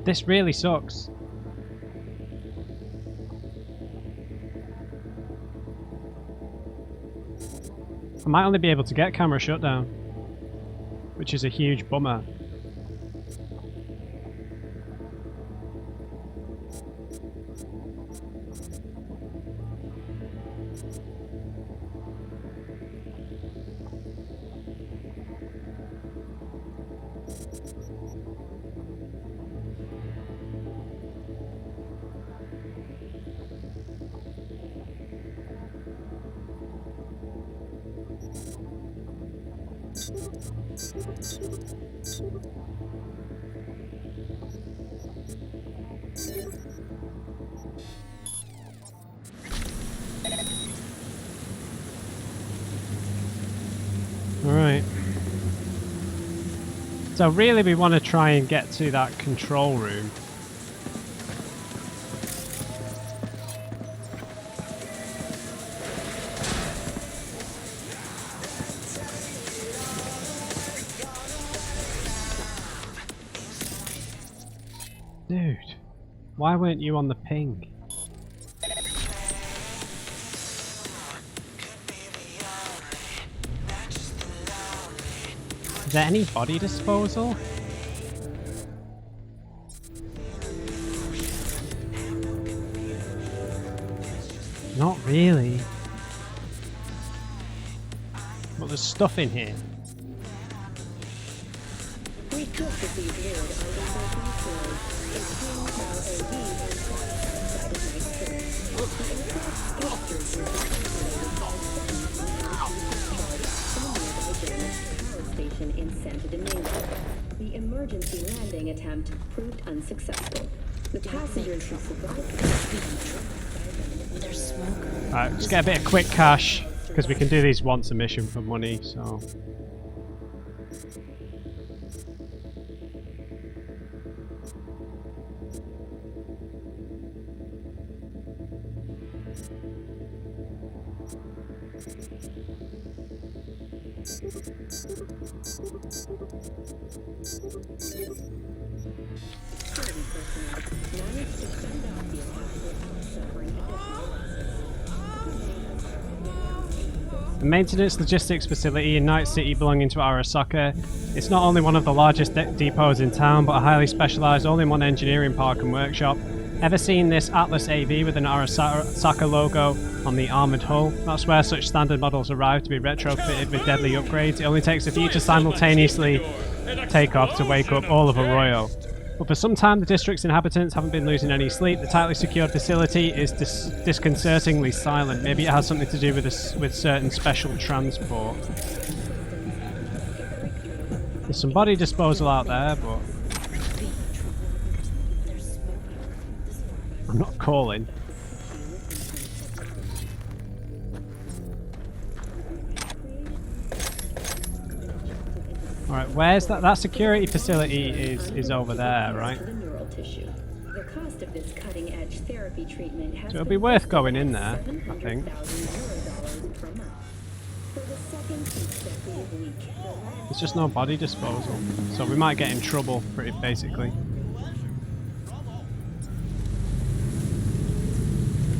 This really sucks. I might only be able to get camera shutdown, which is a huge bummer. Alright. So really we want to try and get to that control room. Dude, why weren't you on the ping? Is there any body disposal? Not really. But there's stuff in here. We took the seed word on the station in Santo Domingo. The emergency landing attempt proved unsuccessful. The passengers who survived. There's smoke. Alright, let's get a bit of quick cash, because we can do these once a mission for money, so... The maintenance logistics facility in Night City belonging to Arasaka. It's not only one of the largest depots in town, but a highly specialised all-in-one engineering park and workshop. Ever seen this Atlas AV with an Arasaka logo on the armoured hull? That's where such standard models arrive to be retrofitted with deadly upgrades. It only takes a few to simultaneously take off to wake up all of Arroyo. But for some time, the district's inhabitants haven't been losing any sleep. The tightly secured facility is disconcertingly silent. Maybe it has something to do with certain special transport. There's some body disposal out there, but I'm not calling. Alright, where's that? That security facility is over there, right? The cost of this cutting-edge therapy treatment has So it'll be worth going in there, I think. There's just no body disposal, so we might get in trouble, pretty basically.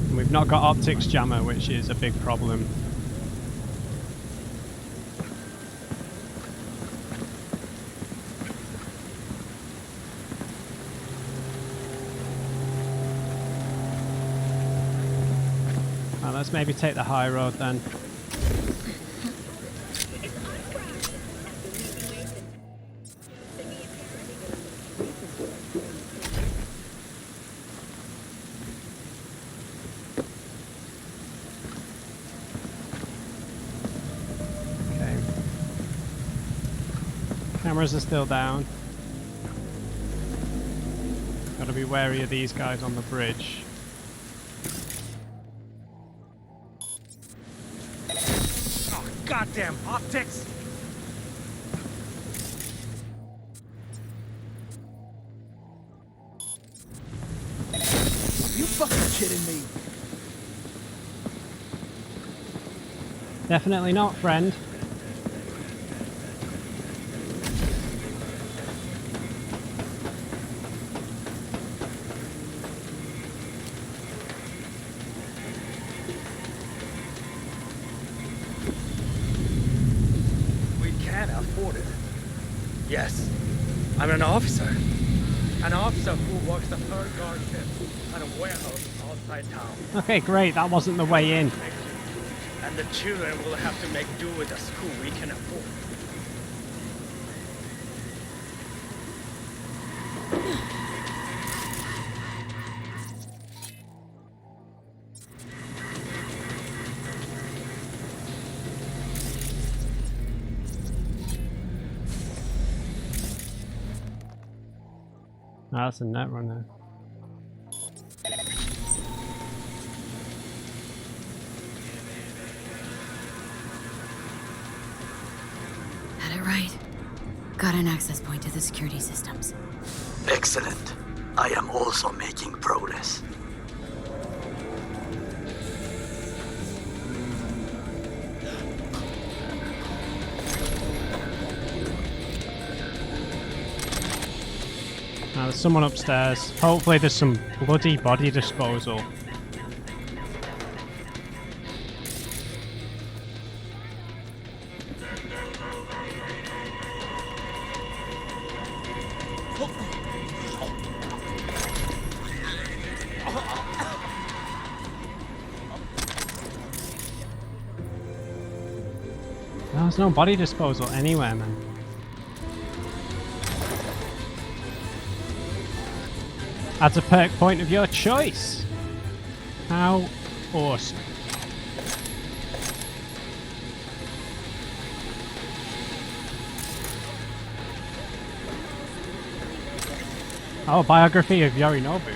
And we've not got optics jammer, which is a big problem. Let's maybe take the high road then. Okay. Cameras are still down. Gotta be wary of these guys on the bridge. Goddamn optics! You fucking kidding me? Definitely not, friend. Yes, I'm an officer. An officer who works the third guard shift at a warehouse outside town. Okay, great. That wasn't the way in. And the children will have to make do with the school we can afford. Oh, that's a net runner. Had it right. Got an access point to the security systems. Excellent. I am also making progress. Now there's someone upstairs. Hopefully there's some bloody body disposal. there's no body disposal anywhere, man. Adds a perk point of your choice. How awesome. Oh, a biography of Yorinobu.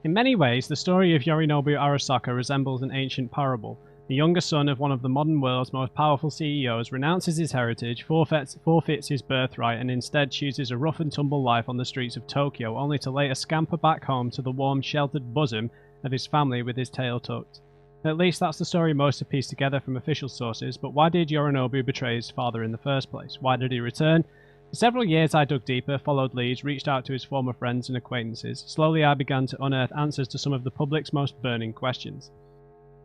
In many ways, the story of Yorinobu Arasaka resembles an ancient parable. The younger son of one of the modern world's most powerful CEOs renounces his heritage, forfeits his birthright, and instead chooses a rough and tumble life on the streets of Tokyo, only to later scamper back home to the warm, sheltered bosom of his family with his tail tucked. At least that's the story most have pieced together from official sources, but why did Yorinobu betray his father in the first place? Why did he return? For several years I dug deeper, followed leads, reached out to his former friends and acquaintances. Slowly I began to unearth answers to some of the public's most burning questions.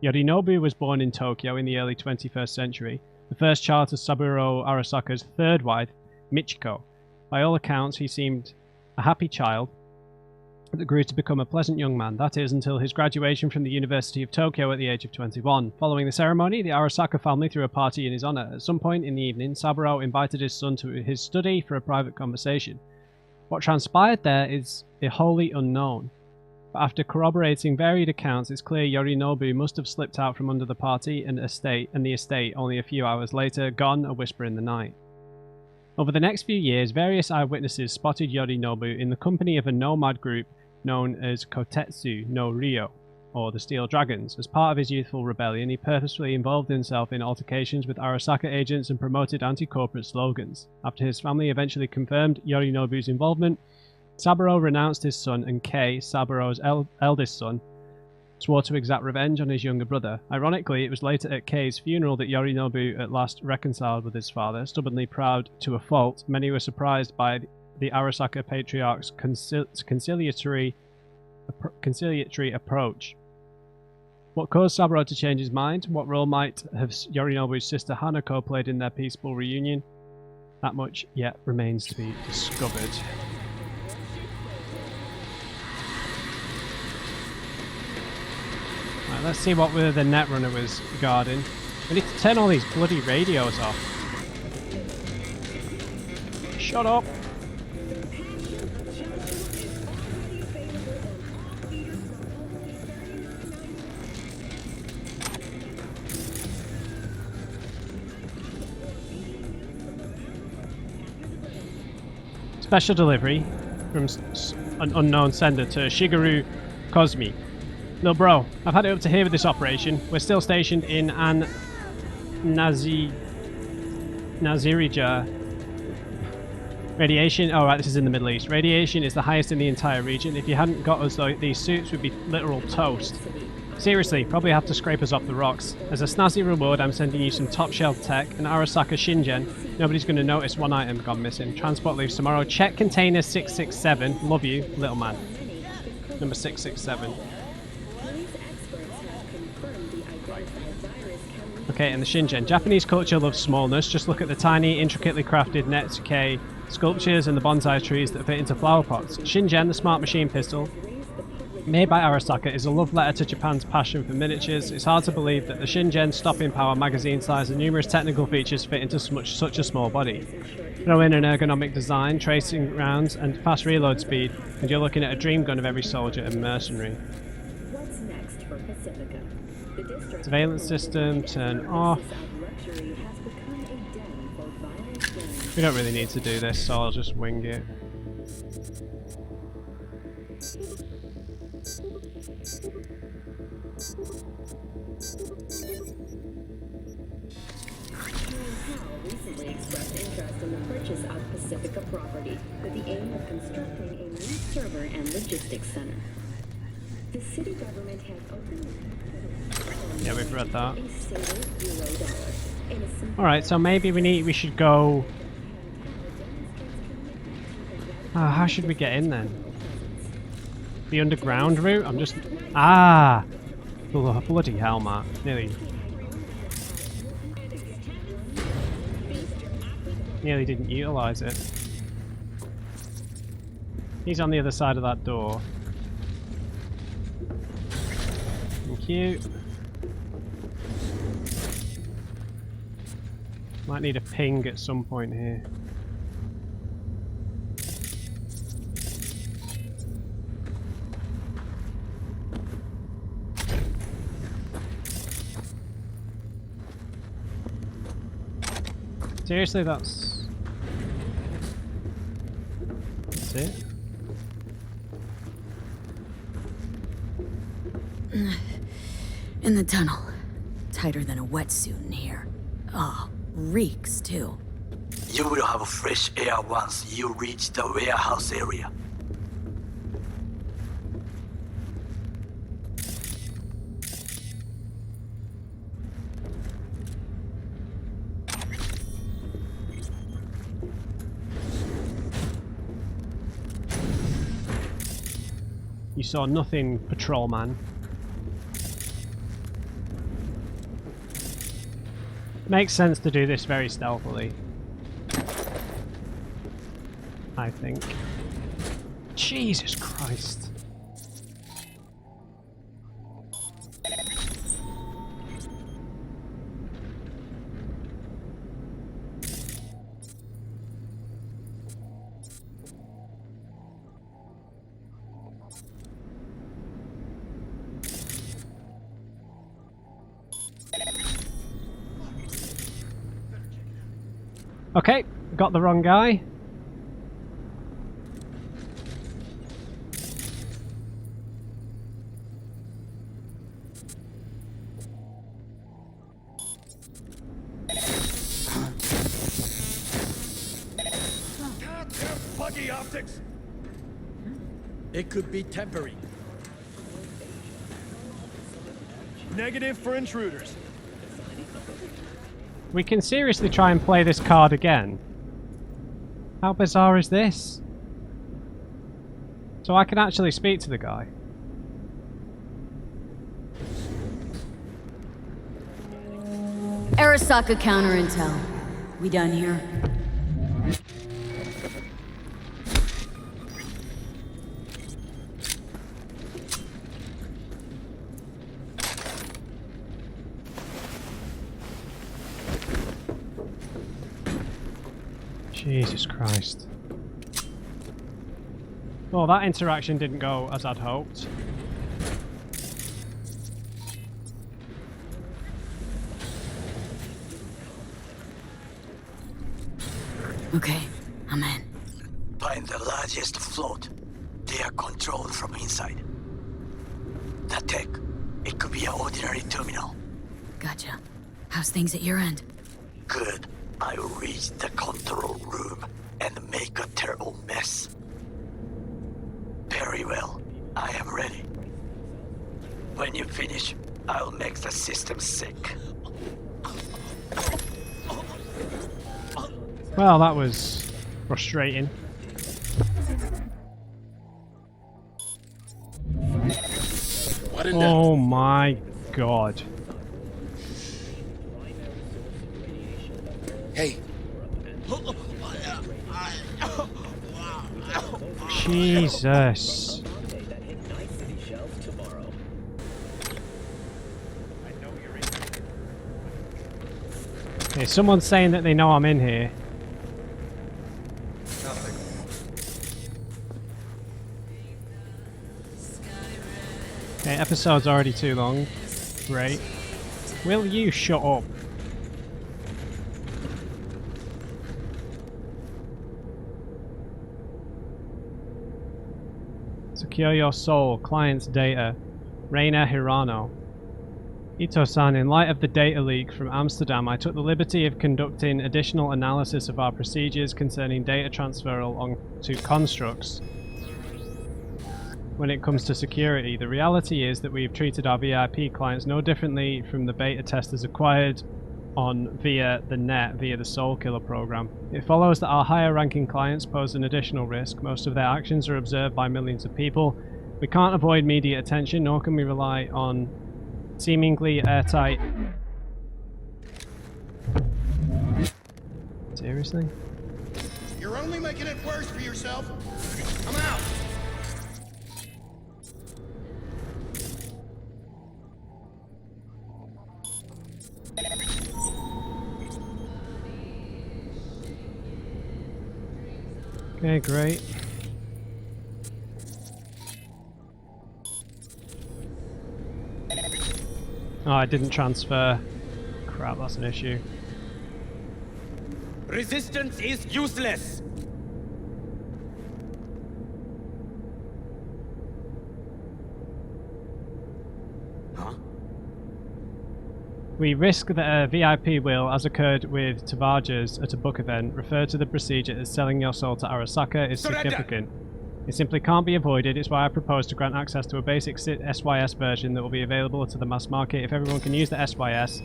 Yorinobu was born in Tokyo in the early 21st century, the first child to Saburo Arasaka's third wife, Michiko. By all accounts, he seemed a happy child that grew to become a pleasant young man, that is, until his graduation from the University of Tokyo at the age of 21. Following the ceremony, the Arasaka family threw a party in his honour. At some point in the evening, Saburo invited his son to his study for a private conversation. What transpired there is wholly unknown. But after corroborating varied accounts, it's clear Yorinobu must have slipped out from under the party and the estate only a few hours later, gone a whisper in the night. Over the next few years, various eyewitnesses spotted Yorinobu in the company of a nomad group known as Kotetsu no Ryo, or the Steel Dragons. As part of his youthful rebellion, he purposefully involved himself in altercations with Arasaka agents and promoted anti-corporate slogans. After his family eventually confirmed Yorinobu's involvement, Saburo renounced his son, and Kei, Saburo's eldest son, swore to exact revenge on his younger brother. Ironically, it was later at Kei's funeral that Yorinobu at last reconciled with his father. Stubbornly proud to a fault, many were surprised by the Arasaka patriarch's conciliatory approach. What caused Saburo to change his mind? What role might have Yorinobu's sister Hanako played in their peaceful reunion? That much yet remains to be discovered. Right, let's see what the Netrunner was guarding. We need to turn all these bloody radios off. Shut up! Special delivery from an unknown sender to Shigeru Kozmi. Lil bro, I've had it up to here with this operation. We're still stationed in Nazirija. Radiation, oh right, this is in the Middle East. Radiation is the highest in the entire region. If you hadn't got us though, these suits would be literal toast. Seriously, probably have to scrape us off the rocks. As a snazzy reward, I'm sending you some top shelf tech, an Arasaka Shingen. Nobody's going to notice one item gone missing. Transport leaves tomorrow. Check container 667. Love you, little man. Number 667. Okay, and the Shingen. Japanese culture loves smallness. Just look at the tiny, intricately crafted Netsuke sculptures and the bonsai trees that fit into flower pots. Shingen, the smart machine pistol, made by Arasaka, is a love letter to Japan's passion for miniatures. It's hard to believe that the Shingen stopping power, magazine size, and numerous technical features fit into such a small body. Throw in an ergonomic design, tracing rounds, and fast reload speed, and you're looking at a dream gun of every soldier and mercenary. What's next for Pacifica? The district Surveillance system, turn off. We don't really need to do this, so I'll just wing it. recently expressed interest in the purchase of Pacifica property with the aim of constructing a new server and logistics center. The city government has opened. Yeah, we've read that. Alright, so maybe we should go. How should we get in then? The underground route? I'm just. Ah! Oh, bloody hell, Matt. Nearly didn't utilise it. He's on the other side of that door. Thank you. Might need a ping at some point here. Seriously, that's it? In the tunnel. Tighter than a wetsuit in here. Oh, reeks too. You will have fresh air once you reach the warehouse area. You saw nothing, patrolman. Makes sense to do this very stealthily, I think. Jesus Christ. Okay, got the wrong guy. Buggy optics. It could be temporary. Negative for intruders. We can seriously try and play this card again. How bizarre is this? So I can actually speak to the guy. Arasaka counter intel. We done here? Jesus Christ. Well, that interaction didn't go as I'd hoped. Okay, I'm in. Find the largest float. They are controlled from inside. The tech, it could be an ordinary terminal. Gotcha. How's things at your end? Good. I'll reach the control room and make a terrible mess. Very well. I am ready. When you finish, I'll make the system sick. Well, that was frustrating. Oh my god. Hey. Jesus. Okay, someone's saying that they know I'm in here. Okay, episode's already too long. Great. Will you shut up? Secure your soul, client's data. Reina Hirano. Ito-san, in light of the data leak from Amsterdam, I took the liberty of conducting additional analysis of our procedures concerning data transfer onto constructs. When it comes to security, the reality is that we've treated our VIP clients no differently from the beta testers acquired on via the net via the Soul Killer program. It follows that our higher ranking clients pose an additional risk. Most of their actions are observed by millions of people. We can't avoid media attention, nor can we rely on seemingly airtight... Seriously? You're only making it worse for yourself. Come out. Okay, great. Oh, I didn't transfer. Crap, that's an issue. Resistance is useless! Huh? We risk that a VIP will, as occurred with Tavages at a book event, refer to the procedure as selling your soul to Arasaka is Surrender! significant. It simply can't be avoided. It's why I propose to grant access to a basic SYS version that will be available to the mass market. If everyone can use the SYS,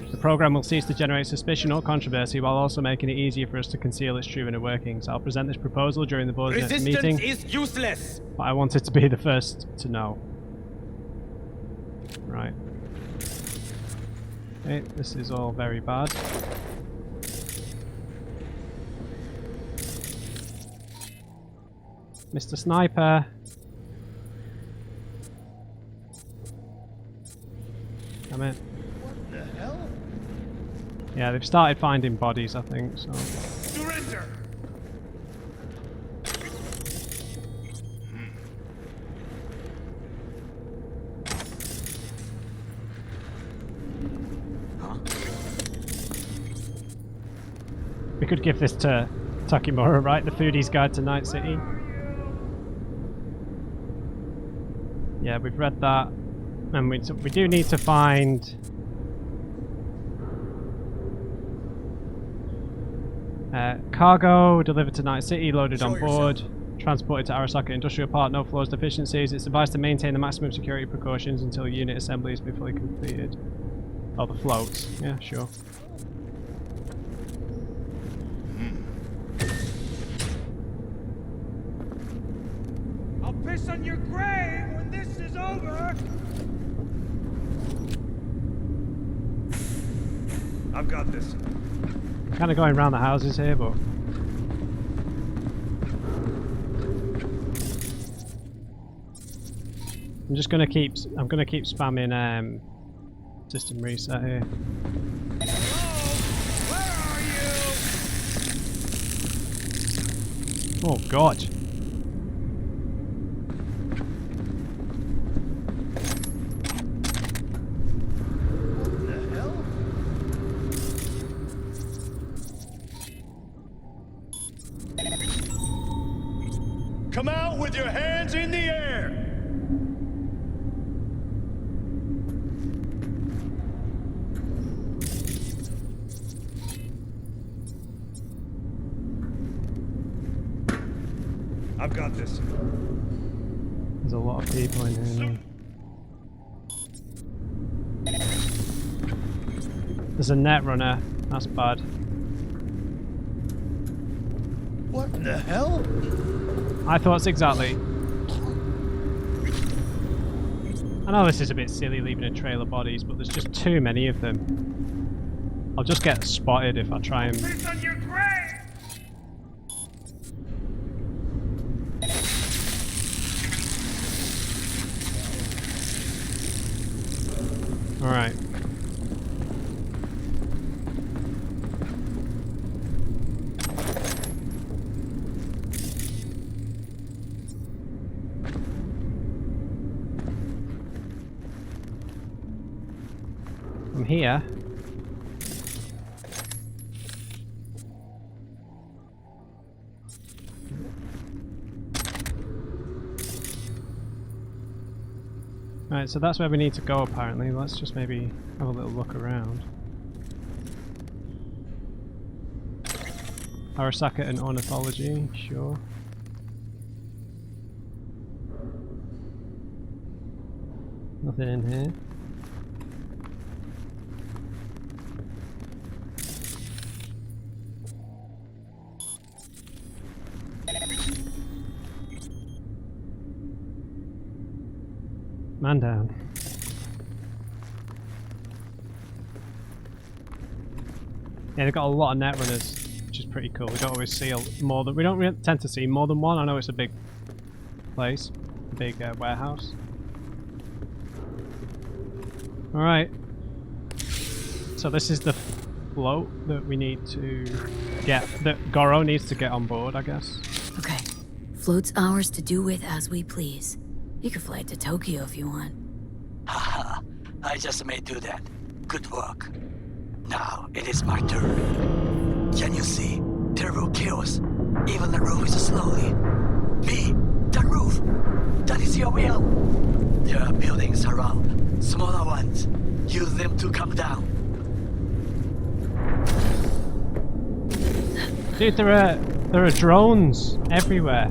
the program will cease to generate suspicion or controversy while also making it easier for us to conceal its true inner workings. I'll present this proposal during the board's next meeting. Resistance is useless! But I wanted to be the first to know. Right. Okay, this is all very bad. Mr. Sniper. Come in. What the hell? Yeah, they've started finding bodies, I think, so. Surrender! We could give this to Takimura, right? The Foodie's Guide to Night City. Yeah, we've read that. And we do need to find... cargo delivered to Night City, loaded on board, transported to Arasaka Industrial Park, no flaws, deficiencies. It's advised to maintain the maximum security precautions until unit assembly has been fully completed. Oh, the floats. Yeah, sure. I'll piss on your grave when this is over! I've got this. Kind of going around the houses here, but I'm just gonna keep spamming system reset here. Oh god. Come out with your hands in the air! I've got this. There's a lot of people in here now. There's a net runner. That's bad. What the hell? I thought exactly. I know this is a bit silly leaving a trail of bodies, but there's just too many of them. I'll just get spotted if I try and... Piss on your grave! Alright. I'm here. Right, so that's where we need to go apparently. Let's just maybe have a little look around. Arasaka and ornithology, sure. Nothing in here. Man down. Yeah, they've got a lot of net runners, which is pretty cool. We don't always see more than... We don't tend to see more than one. I know it's a big place, a big warehouse. Alright. So this is the float that we need to get... That Goro needs to get on board, I guess. Okay. Float's ours to do with as we please. You can fly it to Tokyo if you want. Haha, I just may do that. Good work. Now it is my turn. Can you see? Terrible chaos. Even the roof is slowly. Me, the roof. That is your will. There are buildings around, smaller ones. Use them to come down. Dude, there are drones everywhere.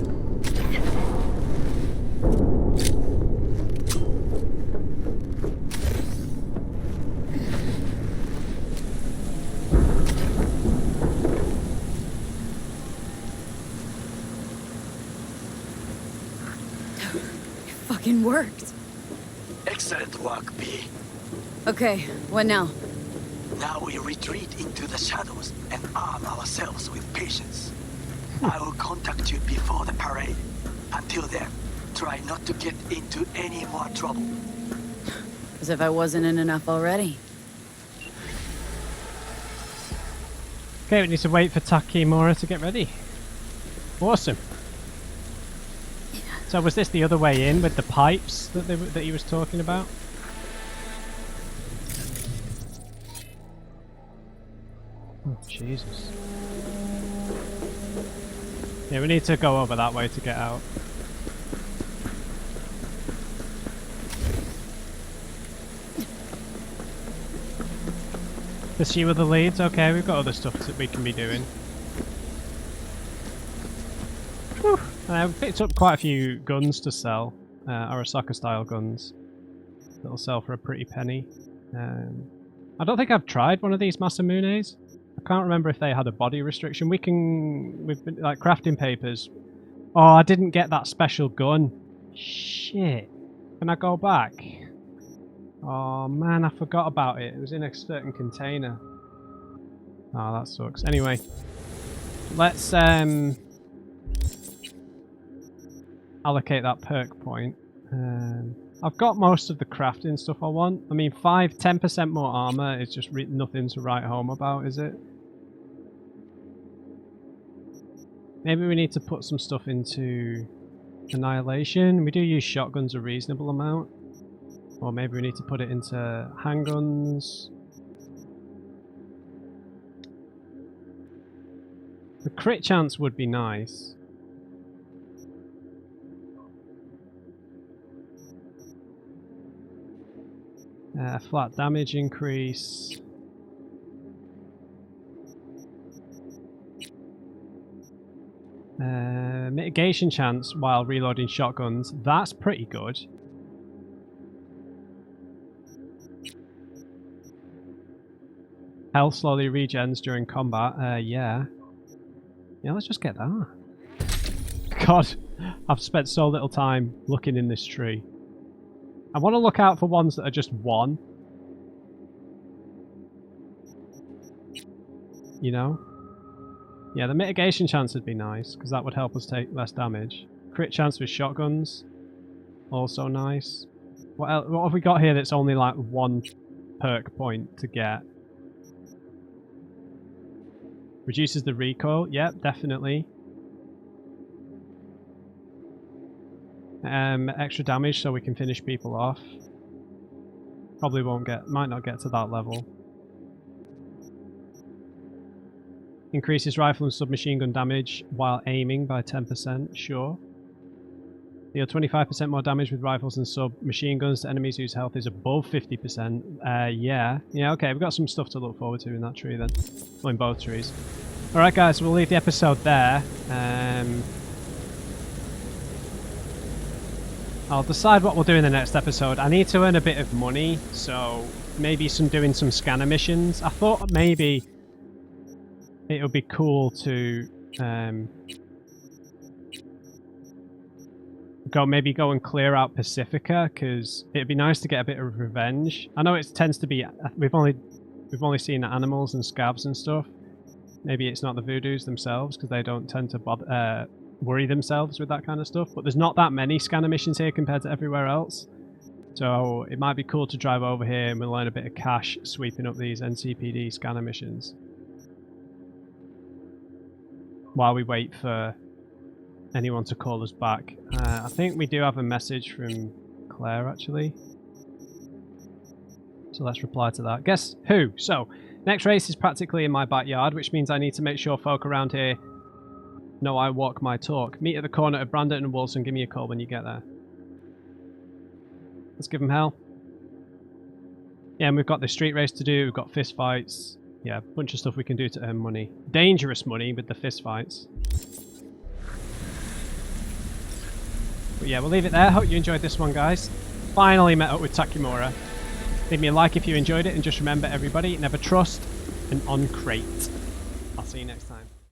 Fucking worked. Excellent work, B. Okay, what now? Now we retreat into the shadows and arm ourselves with patience. I will contact you before the parade. Until then, try not to get into any more trouble. As if I wasn't in enough already. Okay, we need to wait for Takimura to get ready. Awesome. So was this the other way in with the pipes that he was talking about? Oh, Jesus. Yeah, we need to go over that way to get out. Pursue the leads? Okay, we've got other stuff that we can be doing. Whew. I've picked up quite a few guns to sell. Arasaka style guns. That'll sell for a pretty penny. I don't think I've tried one of these Masamunes. I can't remember if they had a body restriction. We've been like crafting papers. Oh, I didn't get that special gun. Shit. Can I go back? Oh man, I forgot about it. It was in a certain container. Oh, that sucks. Anyway, let's allocate that perk point. I've got most of the crafting stuff I want. I mean, 10% more armor is just nothing to write home about, is it? Maybe we need to put some stuff into Annihilation. We do use shotguns a reasonable amount. Or maybe we need to put it into handguns. The crit chance would be nice. Flat damage increase. Mitigation chance while reloading shotguns. That's pretty good. Health slowly regens during combat. Yeah. Yeah, let's just get that. God, I've spent so little time looking in this tree. I want to look out for ones that are just one. You know? Yeah, the mitigation chance would be nice, because that would help us take less damage. Crit chance with shotguns. Also nice. What have we got here that's only like one perk point to get? Reduces the recoil. Yep, definitely. Extra damage so we can finish people off. Probably might not get to that level. Increases rifle and submachine gun damage while aiming by 10%, sure. Deal 25% more damage with rifles and submachine guns to enemies whose health is above 50%. Yeah. Yeah, okay, we've got some stuff to look forward to in that tree then. Well, in both trees. Alright guys, we'll leave the episode there. I'll decide what we'll do in the next episode. I need to earn a bit of money, so maybe doing some scanner missions. I thought maybe it would be cool to go and clear out Pacifica, because it'd be nice to get a bit of revenge. I know it tends to be we've only seen animals and scabs and stuff. Maybe it's not the voodoos themselves, because they don't tend to worry themselves with that kind of stuff. But there's not that many scanner missions here compared to everywhere else. So it might be cool to drive over here and we'll earn a bit of cash sweeping up these NCPD scanner missions. While we wait for anyone to call us back. I think we do have a message from Claire, actually. So let's reply to that. Guess who? So, next race is practically in my backyard, which means I need to make sure folk around here know I walk my talk. Meet at the corner of Brandon and Wilson. Give me a call when you get there. Let's give them hell. Yeah, and we've got the street race to do. We've got fist fights. Yeah, a bunch of stuff we can do to earn money. Dangerous money with the fist fights. But yeah, we'll leave it there. Hope you enjoyed this one, guys. Finally met up with Takimura. Leave me a like if you enjoyed it, and just remember, everybody, never trust an on-crate. I'll see you next time.